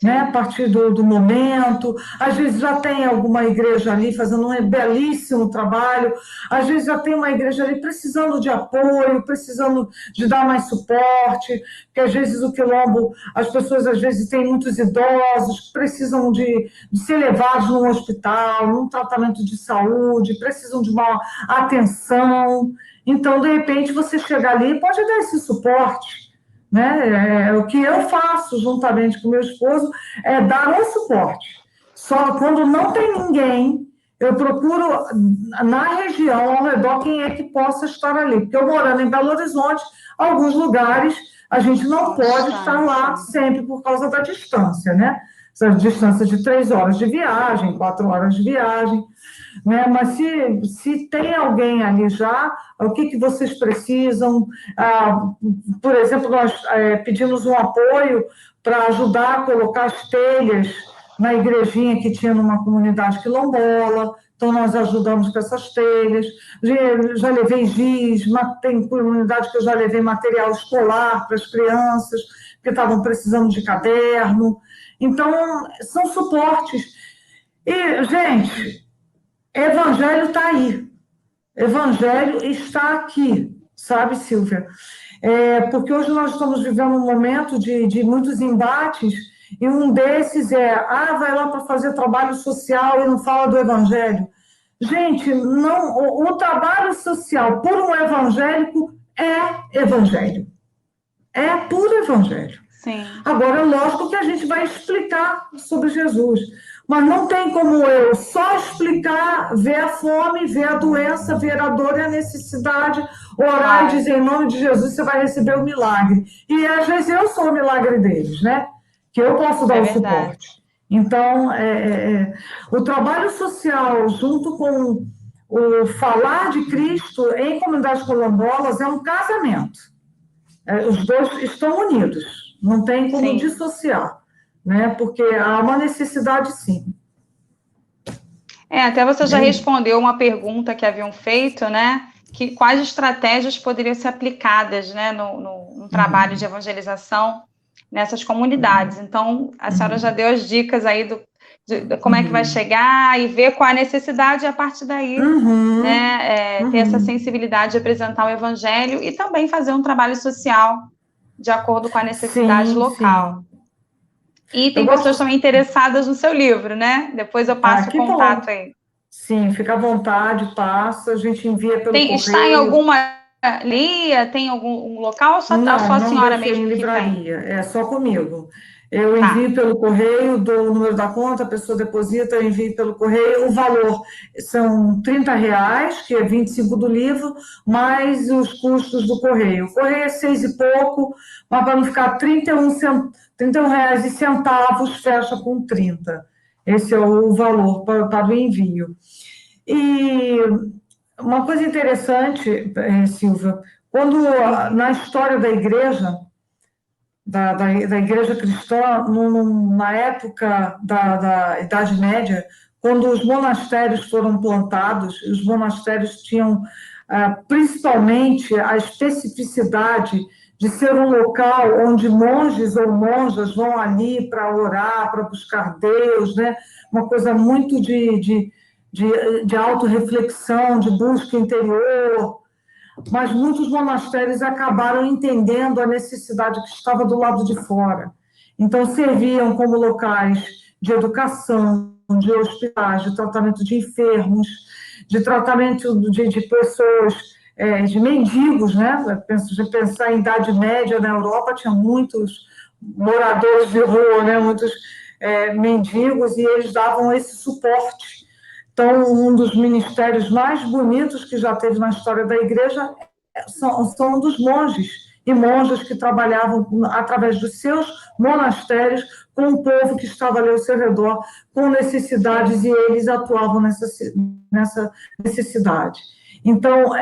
né? A Sim. partir do momento. Às vezes já tem alguma igreja ali fazendo um belíssimo trabalho, às vezes já tem uma igreja ali precisando de apoio, precisando de dar mais suporte, porque às vezes o quilombo, as pessoas às vezes têm muitos idosos que precisam de ser levados num hospital, num tratamento de saúde, precisam de uma atenção. Então, de repente, você chega ali e pode dar esse suporte, né? O que eu faço juntamente com meu esposo é dar um suporte. Só quando não tem ninguém, eu procuro na região ao redor quem é que possa estar ali. Porque eu morando em Belo Horizonte, alguns lugares a gente não pode estar lá sempre por causa da distância, né? Essa distância de 3 horas de viagem, 4 horas de viagem, né? Mas se tem alguém ali já, o que vocês precisam? Por exemplo, nós pedimos um apoio para ajudar a colocar as telhas na igrejinha que tinha numa comunidade quilombola, então nós ajudamos com essas telhas. Já levei giz, tem comunidade que eu já levei material escolar para as crianças, que estavam precisando de caderno. Então, são suportes. E, gente, evangelho está aí. Evangelho está aqui, sabe, Silvia? Porque hoje nós estamos vivendo um momento de muitos embates, e um desses vai lá para fazer trabalho social e não fala do evangelho. Gente, não, o trabalho social por um evangélico é evangelho. É puro evangelho. Sim. Agora, é lógico que a gente vai explicar sobre Jesus, mas não tem como eu só explicar, ver a fome, ver a doença, ver a dor e a necessidade, orar e dizer em nome de Jesus você vai receber o milagre. E às vezes eu sou o milagre deles, né? Que eu posso dar o suporte. Então, o trabalho social junto com o falar de Cristo em comunidades quilombolas é um casamento. Os dois estão unidos, não tem como dissociar, né? Porque há uma necessidade, sim. Até você já respondeu uma pergunta que haviam feito, né? Que quais estratégias poderiam ser aplicadas, né, no trabalho de evangelização nessas comunidades. Então, a senhora já deu as dicas aí de como é que vai chegar e ver qual a necessidade, e a partir daí, né, ter essa sensibilidade de apresentar o evangelho e também fazer um trabalho social de acordo com a necessidade local. Sim. E tem pessoas também interessadas no seu livro, né? Depois eu passo o contato aí. Sim, fica à vontade, passa, a gente envia pelo correio. Está em alguma livraria? Tem algum local ou só a senhora mesmo em livraria, é só comigo. Eu envio pelo correio, dou o número da conta, a pessoa deposita, eu envio pelo correio. O valor são R$30, que é 25 do livro, mais os custos do correio. O correio é 6 e pouco, mas para não ficar R$31,00, fecha com 30. Esse é o valor para o envio. E uma coisa interessante, Silvia, quando na história da igreja, da igreja cristã, na época da Idade Média, quando os monastérios foram plantados, os monastérios tinham principalmente a especificidade de ser um local onde monges ou monjas vão ali para orar, para buscar Deus, né? Uma coisa muito de autorreflexão, de busca interior, mas muitos monastérios acabaram entendendo a necessidade que estava do lado de fora. Então, serviam como locais de educação, de hospitais, de tratamento de enfermos, de tratamento de pessoas, de mendigos, né? Se pensar em Idade Média, na Europa, tinha muitos moradores de rua, né? Muitos mendigos, e eles davam esse suporte. Então, um dos ministérios mais bonitos que já teve na história da igreja são dos monges e monjas que trabalhavam através dos seus monastérios com o povo que estava ali ao seu redor, com necessidades, e eles atuavam nessa necessidade. Então,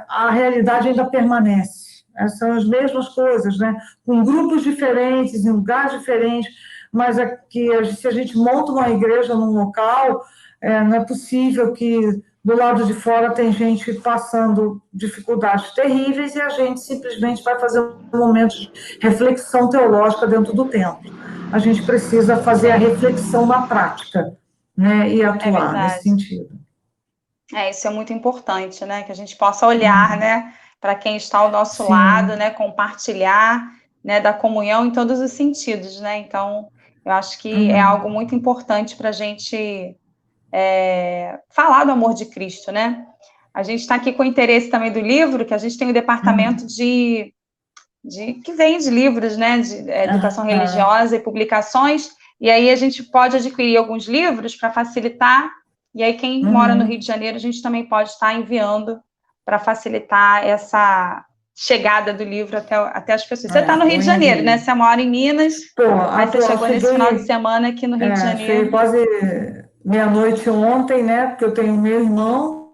a realidade ainda permanece, são as mesmas coisas, né? Com grupos diferentes, em lugares diferentes, mas aqui, se a gente monta uma igreja num local, não é possível que do lado de fora tem gente passando dificuldades terríveis e a gente simplesmente vai fazer um momento de reflexão teológica dentro do templo. A gente precisa fazer a reflexão na prática, né, e É atuar nesse verdade. sentido. Isso é muito importante, né? Que a gente possa olhar, né, para quem está ao nosso lado, né, compartilhar, né, da comunhão em todos os sentidos, né? Então, eu acho que é algo muito importante para a gente falar do amor de Cristo, né? A gente está aqui com o interesse também do livro, que a gente tem o departamento que vende livros, né, de educação religiosa e publicações, e aí a gente pode adquirir alguns livros para facilitar, e aí quem mora no Rio de Janeiro, a gente também pode estar enviando para facilitar essa chegada do livro até as pessoas. Você está no Rio de Janeiro, né? Você mora em Minas, mas você chegou nesse final de semana aqui no Rio de Janeiro. Cheguei quase meia-noite ontem, né? Porque eu tenho meu irmão,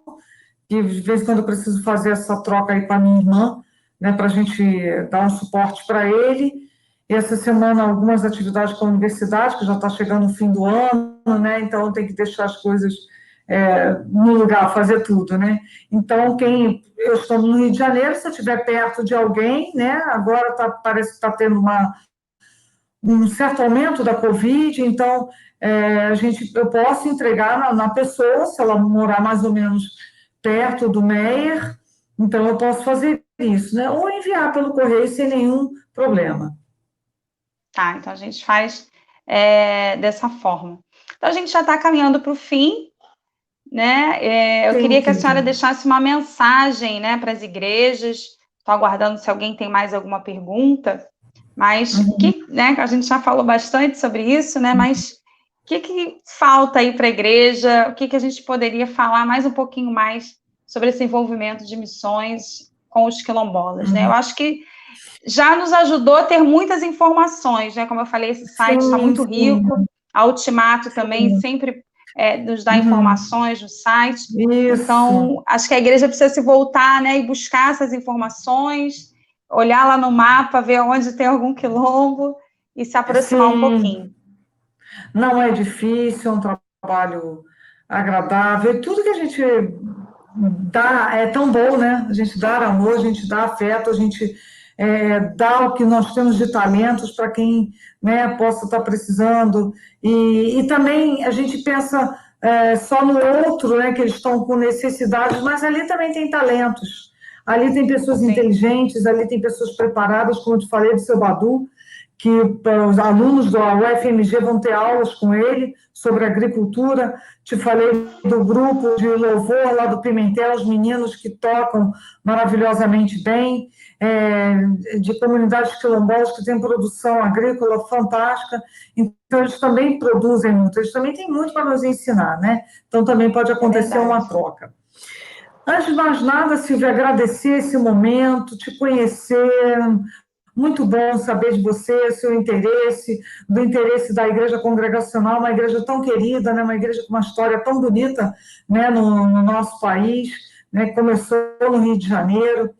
e de vez em quando eu preciso fazer essa troca aí com a minha irmã, né? Para a gente dar um suporte para ele. E essa semana algumas atividades com a universidade, que já está chegando o fim do ano, né? Então tem que deixar as coisas no lugar, fazer tudo, né? Então, eu estou no Rio de Janeiro, se eu estiver perto de alguém, né? Agora parece que está tendo um certo aumento da Covid, então eu posso entregar na pessoa, se ela morar mais ou menos perto do Meier, então eu posso fazer isso, né? Ou enviar pelo correio sem nenhum problema. Tá, então a gente faz dessa forma. Então a gente já está caminhando para o fim, né? Eu queria que a senhora deixasse uma mensagem, né, para as igrejas. Estou aguardando se alguém tem mais alguma pergunta, mas né, a gente já falou bastante sobre isso, né? Mas o que falta aí para a igreja? O que a gente poderia falar mais um pouquinho mais sobre esse envolvimento de missões com os quilombolas, né? Eu acho que já nos ajudou a ter muitas informações, né? Como eu falei, esse site está muito rico. A Ultimato também sempre nos dá informações no site. Isso. Então, acho que a igreja precisa se voltar, né, e buscar essas informações, olhar lá no mapa, ver onde tem algum quilombo e se aproximar um pouquinho. Não é difícil, é um trabalho agradável. Tudo que a gente dá é tão bom, né? A gente dá amor, a gente dá afeto, a gente dá o que nós temos de talentos para quem, né, possa estar precisando. E também a gente pensa só no outro, né, que eles estão com necessidades, mas ali também tem talentos. Ali tem pessoas inteligentes, ali tem pessoas preparadas, como eu te falei do seu Badu, que os alunos da UFMG vão ter aulas com ele sobre agricultura. Te falei do grupo de louvor lá do Pimentel, os meninos que tocam maravilhosamente bem, de comunidades quilombolas que têm produção agrícola fantástica. Então, eles também produzem muito, eles também têm muito para nos ensinar, né? Então, também pode acontecer uma troca. Antes de mais nada, Silvia, agradecer esse momento, te conhecer. Muito bom saber de você, seu interesse, do interesse da Igreja Congregacional, uma igreja tão querida, né? Uma igreja com uma história tão bonita, né? no nosso país, né? Começou no Rio de Janeiro,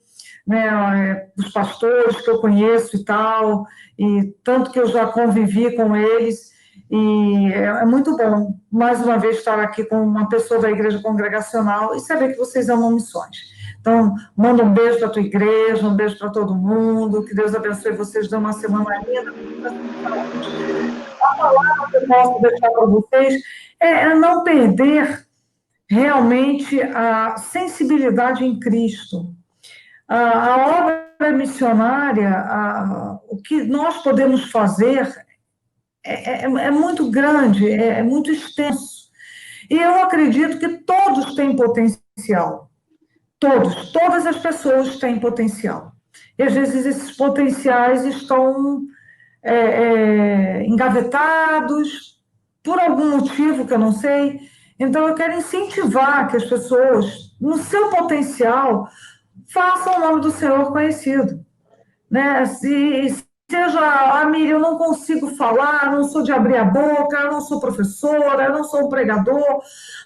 né? Os pastores que eu conheço e tal, e tanto que eu já convivi com eles, e é muito bom, mais uma vez, estar aqui com uma pessoa da Igreja Congregacional e saber que vocês amam missões. Então, manda um beijo para a tua igreja, um beijo para todo mundo, que Deus abençoe vocês, dê uma semana linda. A palavra que eu posso deixar para vocês é não perder realmente a sensibilidade em Cristo. A obra missionária, o que nós podemos fazer é muito grande, é muito extenso. E eu acredito que todos têm potencial. Todas as pessoas têm potencial. E às vezes esses potenciais estão engavetados por algum motivo que eu não sei. Então eu quero incentivar que as pessoas, no seu potencial, façam o nome do Senhor conhecido, né? seja, Miriam, eu não consigo falar, não sou de abrir a boca, eu não sou professora, eu não sou um pregador,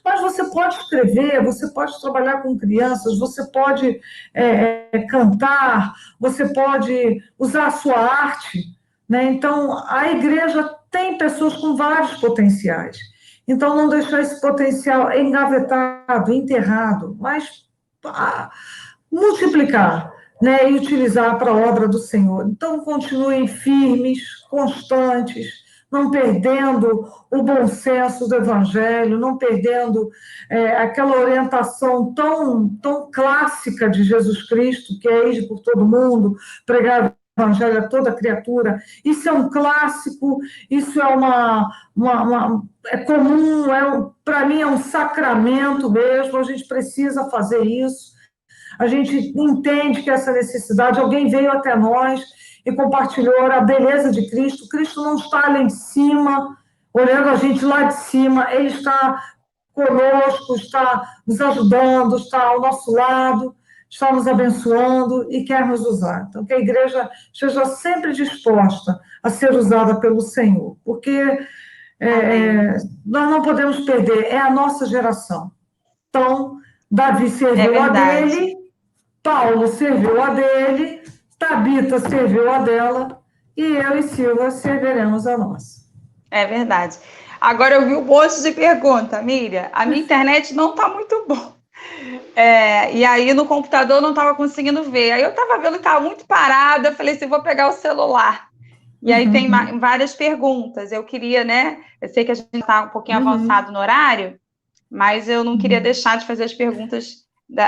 mas você pode escrever, você pode trabalhar com crianças, você pode cantar, você pode usar a sua arte, né? Então, a igreja tem pessoas com vários potenciais. Então, não deixar esse potencial engavetado, enterrado, mas ah, multiplicar, né, e utilizar para a obra do Senhor. Então, continuem firmes, constantes, não perdendo o bom senso do Evangelho, não perdendo aquela orientação tão clássica de Jesus Cristo, que é ir por todo mundo, pregar o Evangelho a toda criatura. Isso é um clássico, isso é é comum, para mim é um sacramento mesmo, a gente precisa fazer isso. A gente entende que essa necessidade, alguém veio até nós e compartilhou a beleza de Cristo. Cristo não está lá em cima, olhando a gente lá de cima, ele está conosco, está nos ajudando, está ao nosso lado, está nos abençoando e quer nos usar. Então, que a igreja esteja sempre disposta a ser usada pelo Senhor, porque nós não podemos perder, é a nossa geração. Então, Davi serviu a dele, Paulo serviu a dele, Tabita serviu a dela, e eu e Silva serviremos a nossa. É verdade. Agora eu vi um monte de pergunta, Miriam. A minha internet não está muito boa. E aí no computador eu não estava conseguindo ver. Aí eu estava vendo que estava muito parada, eu falei assim, vou pegar o celular. E aí tem várias perguntas. Eu queria, né? Eu sei que a gente está um pouquinho avançado no horário, mas eu não queria deixar de fazer as perguntas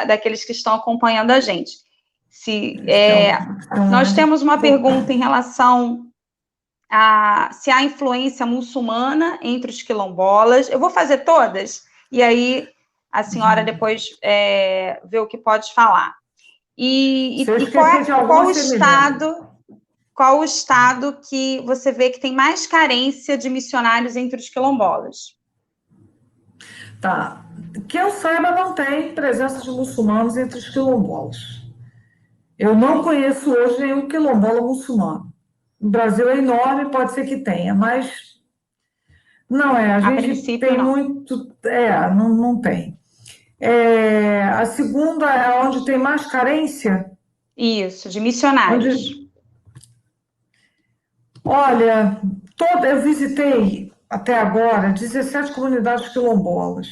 daqueles que estão acompanhando a gente. Nós temos uma pergunta em relação a se há influência muçulmana entre os quilombolas. Eu vou fazer todas, e aí a senhora depois vê o que pode falar. E qual o estado que você vê que tem mais carência de missionários entre os quilombolas? Tá. Que eu saiba, não tem presença de muçulmanos entre os quilombolas. Eu não conheço hoje nenhum quilombola muçulmano. O Brasil é enorme, pode ser que tenha, mas não é. A gente tem não. Muito. Não tem. A segunda é onde tem mais carência? Isso, de missionários. Olha, eu visitei até agora 17 comunidades quilombolas.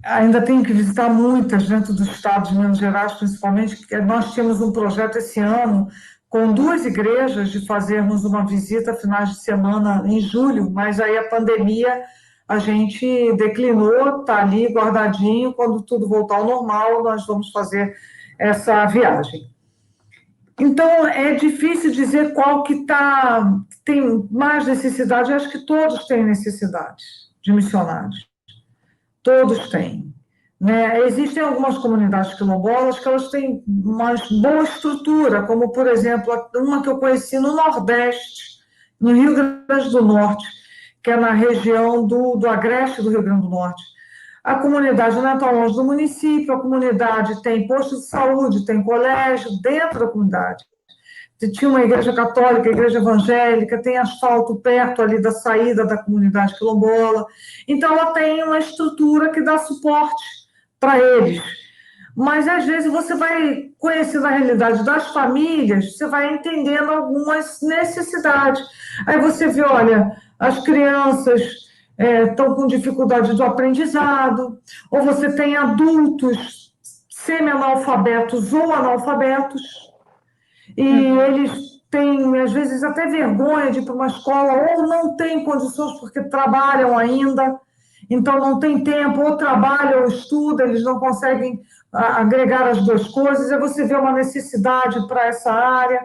Ainda tenho que visitar muitas dentro do estado de Minas Gerais, principalmente, porque nós tínhamos um projeto esse ano com 2 igrejas de fazermos uma visita finais de semana em julho, mas aí a pandemia a gente declinou, está ali guardadinho, quando tudo voltar ao normal, nós vamos fazer essa viagem. Então, é difícil dizer qual que tem mais necessidade. Eu acho que todos têm necessidade de missionários. Todos têm. Né? Existem algumas comunidades quilombolas que elas têm uma boa estrutura, como, por exemplo, uma que eu conheci no Nordeste, no Rio Grande do Norte, que é na região do Agreste do Rio Grande do Norte. A comunidade não é tão longe do município, a comunidade tem posto de saúde, tem colégio dentro da comunidade. Tinha uma igreja católica, igreja evangélica, tem asfalto perto ali da saída da comunidade quilombola. Então, ela tem uma estrutura que dá suporte para eles. Mas, às vezes, você vai conhecendo a realidade das famílias, você vai entendendo algumas necessidades. Aí você vê, olha, as crianças estão com dificuldade do aprendizado, ou você tem adultos semi-analfabetos ou analfabetos, e eles têm, às vezes, até vergonha de ir para uma escola, ou não têm condições porque trabalham ainda, então não tem tempo, ou trabalham ou estudam, eles não conseguem agregar as 2 coisas, aí você vê uma necessidade para essa área.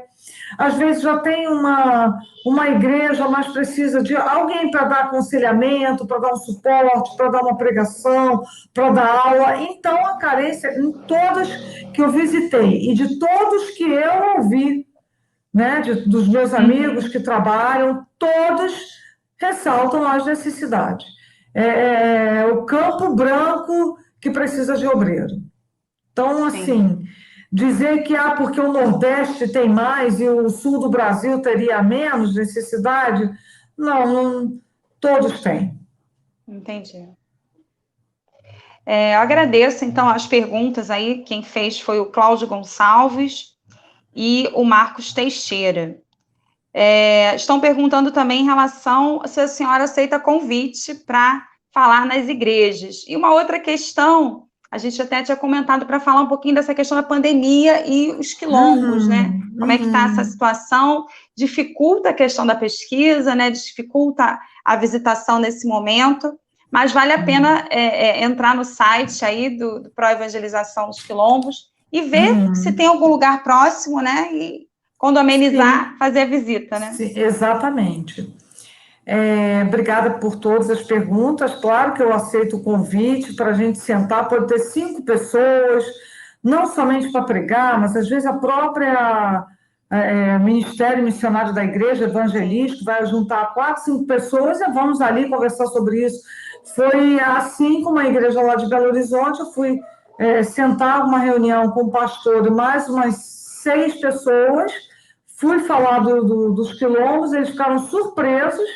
Às vezes já tem uma igreja, mas precisa de alguém para dar aconselhamento, para dar um suporte, para dar uma pregação, para dar aula. Então, a carência, em todas que eu visitei e de todos que eu ouvi, né, dos meus amigos que trabalham, todos ressaltam as necessidades. O campo branco que precisa de obreiro. Então, assim, Dizer que, porque o Nordeste tem mais e o Sul do Brasil teria menos necessidade, não, todos têm. Entendi. Eu agradeço, então, as perguntas aí. Quem fez foi o Cláudio Gonçalves e o Marcos Teixeira. Estão perguntando também em relação se a senhora aceita convite para falar nas igrejas. E uma outra questão, a gente até tinha comentado para falar um pouquinho dessa questão da pandemia e os quilombos, né? Como é que está essa situação? Dificulta a questão da pesquisa, né? Dificulta a visitação nesse momento, mas vale a pena entrar no site aí do Pró-Evangelização dos Quilombos e ver se tem algum lugar próximo, né? E quando amenizar, fazer a visita, né? Sim, exatamente. Obrigada por todas as perguntas. Claro que eu aceito o convite para a gente sentar, pode ter 5 pessoas, não somente para pregar, mas às vezes a própria Ministério Missionário da Igreja Evangelística vai juntar 4, 5 pessoas e vamos ali conversar sobre isso. Foi assim com uma igreja lá de Belo Horizonte, eu fui sentar uma reunião com o pastor e mais umas 6 pessoas, fui falar dos quilombos, eles ficaram surpresos,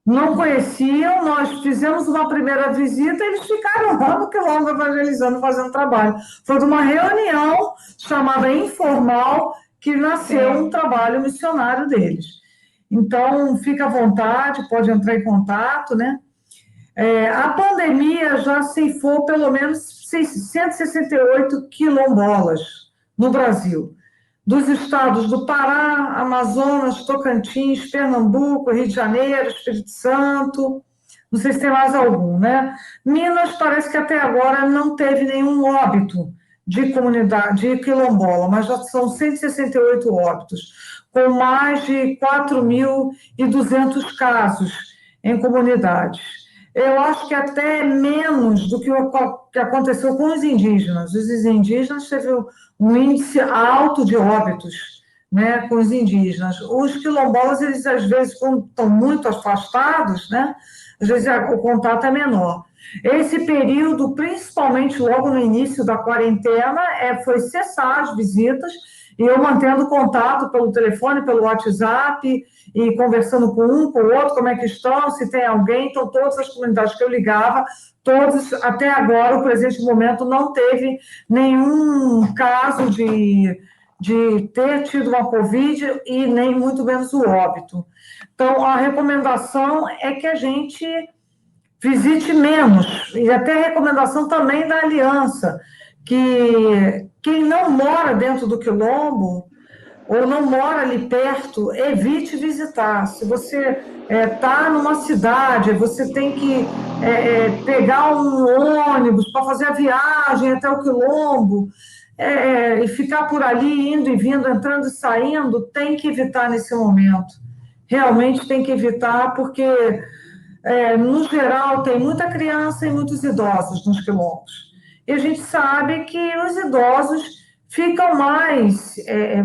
não conheciam, nós fizemos uma primeira visita, eles ficaram lá no quilombo evangelizando, fazendo trabalho. Foi de uma reunião chamada informal que nasceu um trabalho missionário deles. Então, fica à vontade, pode entrar em contato, né? A pandemia já ceifou pelo menos 168 quilombolas no Brasil, dos estados do Pará, Amazonas, Tocantins, Pernambuco, Rio de Janeiro, Espírito Santo, não sei se tem mais algum, né? Minas parece que até agora não teve nenhum óbito de comunidade, de quilombola, mas já são 168 óbitos, com mais de 4.200 casos em comunidades. Eu acho que até menos do que aconteceu com os indígenas. Os indígenas teve um índice alto de óbitos, né, com os indígenas. Os quilombolas, eles às vezes, quando estão muito afastados, né, às vezes o contato é menor. Esse período, principalmente logo no início da quarentena, foi cessar as visitas, e eu mantendo contato pelo telefone, pelo WhatsApp, e conversando com um, com o outro, como é que estão, se tem alguém. Então, todas as comunidades que eu ligava, todos, até agora, o presente momento, não teve nenhum caso de ter tido uma Covid e nem muito menos o óbito. Então, a recomendação é que a gente visite menos, e até a recomendação também da Aliança, que quem não mora dentro do quilombo, ou não mora ali perto, evite visitar. Se você está numa cidade, você tem que pegar um ônibus para fazer a viagem até o quilombo, e ficar por ali, indo e vindo, entrando e saindo, tem que evitar nesse momento. Realmente tem que evitar, porque, no geral, tem muita criança e muitos idosos nos quilombos. E a gente sabe que os idosos ficam mais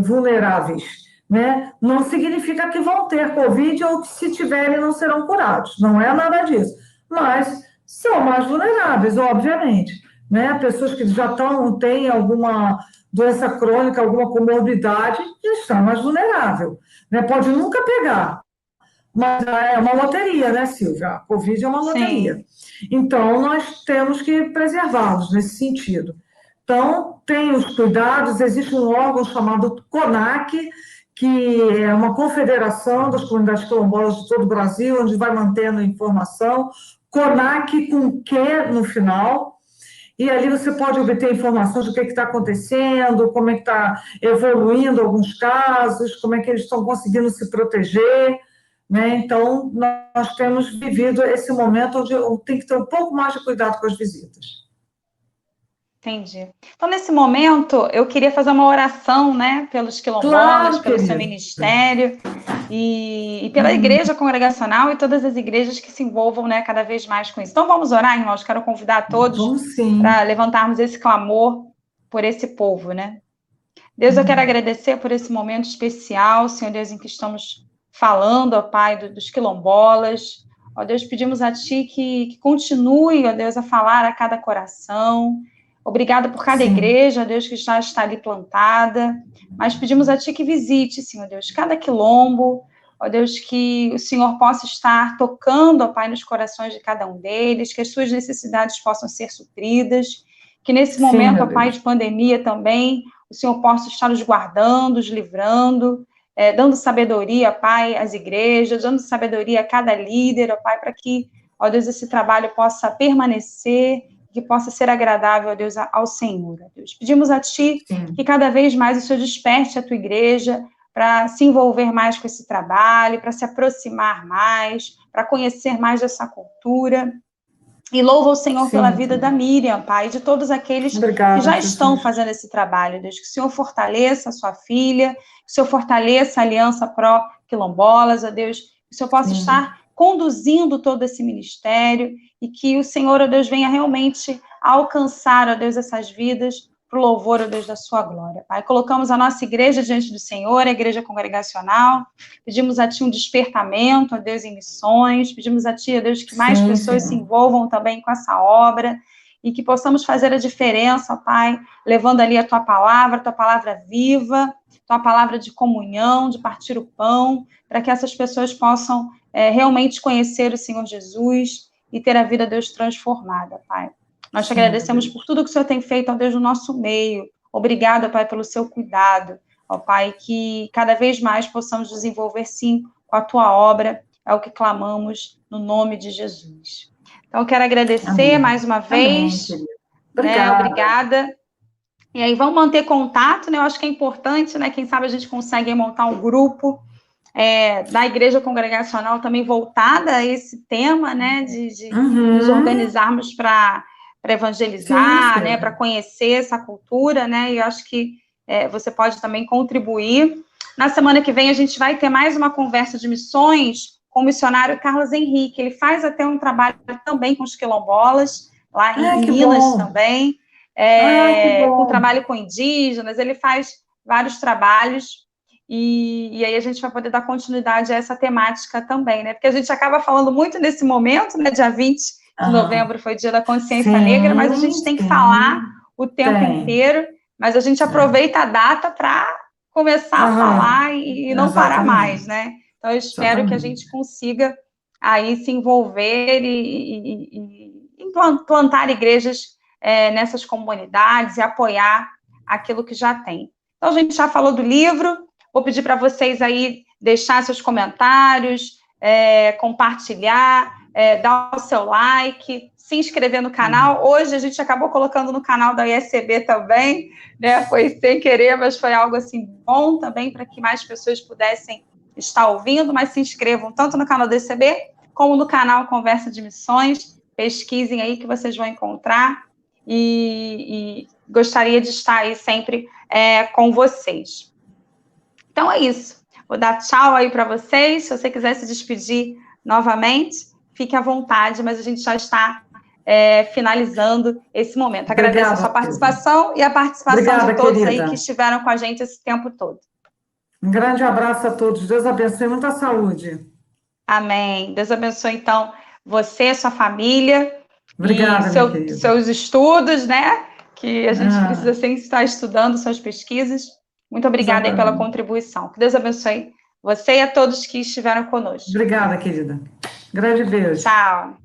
vulneráveis, né? Não significa que vão ter Covid ou que, se tiverem, não serão curados. Não é nada disso. Mas são mais vulneráveis, obviamente, né? Pessoas que já têm alguma doença crônica, alguma comorbidade, já estão mais vulneráveis, né? Pode nunca pegar, mas é uma loteria, né, Silvia? A Covid é uma loteria. Sim. Então, nós temos que preservá-los nesse sentido. Então, tem os cuidados, existe um órgão chamado CONAC, que é uma confederação das comunidades quilombolas de todo o Brasil, onde vai mantendo informação, CONAC com Q no final, e ali você pode obter informações do que está acontecendo, como é que está evoluindo alguns casos, como é que eles estão conseguindo se proteger, né? Então, nós temos vivido esse momento onde tem que ter um pouco mais de cuidado com as visitas. Entendi. Então, nesse momento, eu queria fazer uma oração, né, pelos quilombolas, pelo seu ministério e pela igreja congregacional e todas as igrejas que se envolvam, né, cada vez mais com isso. Então, vamos orar, irmãos? Quero convidar todos para levantarmos esse clamor por esse povo, né? Deus, eu quero agradecer por esse momento especial, Senhor Deus, em que estamos falando, ó Pai, dos quilombolas. Ó Deus, pedimos a Ti que continue, ó Deus, a falar a cada coração. Obrigada por cada igreja, Deus, que já está ali plantada. Mas pedimos a Ti que visite, Senhor Deus, cada quilombo, ó Deus, que o Senhor possa estar tocando, ó Pai, nos corações de cada um deles, que as suas necessidades possam ser supridas, que nesse momento, ó Pai, de pandemia também, o Senhor possa estar os guardando, os livrando, dando sabedoria, Pai, às igrejas, dando sabedoria a cada líder, ó Pai, para que, ó Deus, esse trabalho possa permanecer, que possa ser agradável, ó Deus, ao Senhor, ó Deus. Pedimos a Ti que cada vez mais o Senhor desperte a Tua igreja para se envolver mais com esse trabalho, para se aproximar mais, para conhecer mais dessa cultura. E louva o Senhor pela vida da Miriam, Pai, e de todos aqueles que já estão fazendo esse trabalho, Deus. Que o Senhor fortaleça a sua filha, que o Senhor fortaleça a Aliança Pró-Quilombolas, ó Deus, que o Senhor possa estar conduzindo todo esse ministério e que o Senhor, ó Deus, venha realmente alcançar, ó Deus, essas vidas para o louvor, ó Deus, da sua glória. Pai, colocamos a nossa igreja diante do Senhor, a igreja congregacional, pedimos a Ti um despertamento, ó Deus, em missões, pedimos a Ti, ó Deus, que mais pessoas se envolvam também com essa obra e que possamos fazer a diferença, ó Pai, levando ali a Tua palavra viva, Tua palavra de comunhão, de partir o pão, para que essas pessoas possam realmente conhecer o Senhor Jesus e ter a vida, Deus, transformada, Pai. Nós te agradecemos por tudo que o Senhor tem feito, ó Deus, no nosso meio. Obrigada, Pai, pelo seu cuidado. Ó Pai, que cada vez mais possamos desenvolver, sim, com a Tua obra, é o que clamamos no nome de Jesus. Então, eu quero agradecer mais uma vez. Obrigada. E aí, vamos manter contato, né? Eu acho que é importante, né? Quem sabe a gente consegue montar um grupo da igreja congregacional também voltada a esse tema, né? De nos organizarmos para evangelizar, né? Para conhecer essa cultura, né? E eu acho que você pode também contribuir. Na semana que vem, a gente vai ter mais uma conversa de missões com o missionário Carlos Henrique. Ele faz até um trabalho também com os quilombolas, lá em Minas também. Com trabalho com indígenas, ele faz vários trabalhos, e aí a gente vai poder dar continuidade a essa temática também, né? Porque a gente acaba falando muito nesse momento, né? Dia 20 de novembro foi o Dia da Consciência Negra, mas a gente tem que falar o tempo inteiro, mas a gente aproveita a data para começar a falar e não parar mais, né? Então, eu espero que a gente consiga aí se envolver e implantar igrejas nessas comunidades e apoiar aquilo que já tem. Então, a gente já falou do livro, vou pedir para vocês aí deixar seus comentários, compartilhar, dar o seu like, se inscrever no canal. Hoje a gente acabou colocando no canal da ISCB também, né? Foi sem querer, mas foi algo assim bom também para que mais pessoas pudessem estar ouvindo, mas se inscrevam tanto no canal da ISCB como no canal Conversa de Missões. Pesquisem aí que vocês vão encontrar. E gostaria de estar aí sempre com vocês. Então, é isso. Vou dar tchau aí para vocês. Se você quiser se despedir novamente, fique à vontade, mas a gente já está finalizando esse momento. Agradeço a sua participação e a participação de todos aí que estiveram com a gente esse tempo todo. Um grande abraço a todos. Deus abençoe. Muita saúde. Amém. Deus abençoe, então, você, sua família. Obrigada, e seus estudos, né? Que a gente precisa sempre estar estudando suas pesquisas. Muito obrigada aí pela contribuição. Que Deus abençoe você e a todos que estiveram conosco. Obrigada, querida. Grande beijo. Tchau.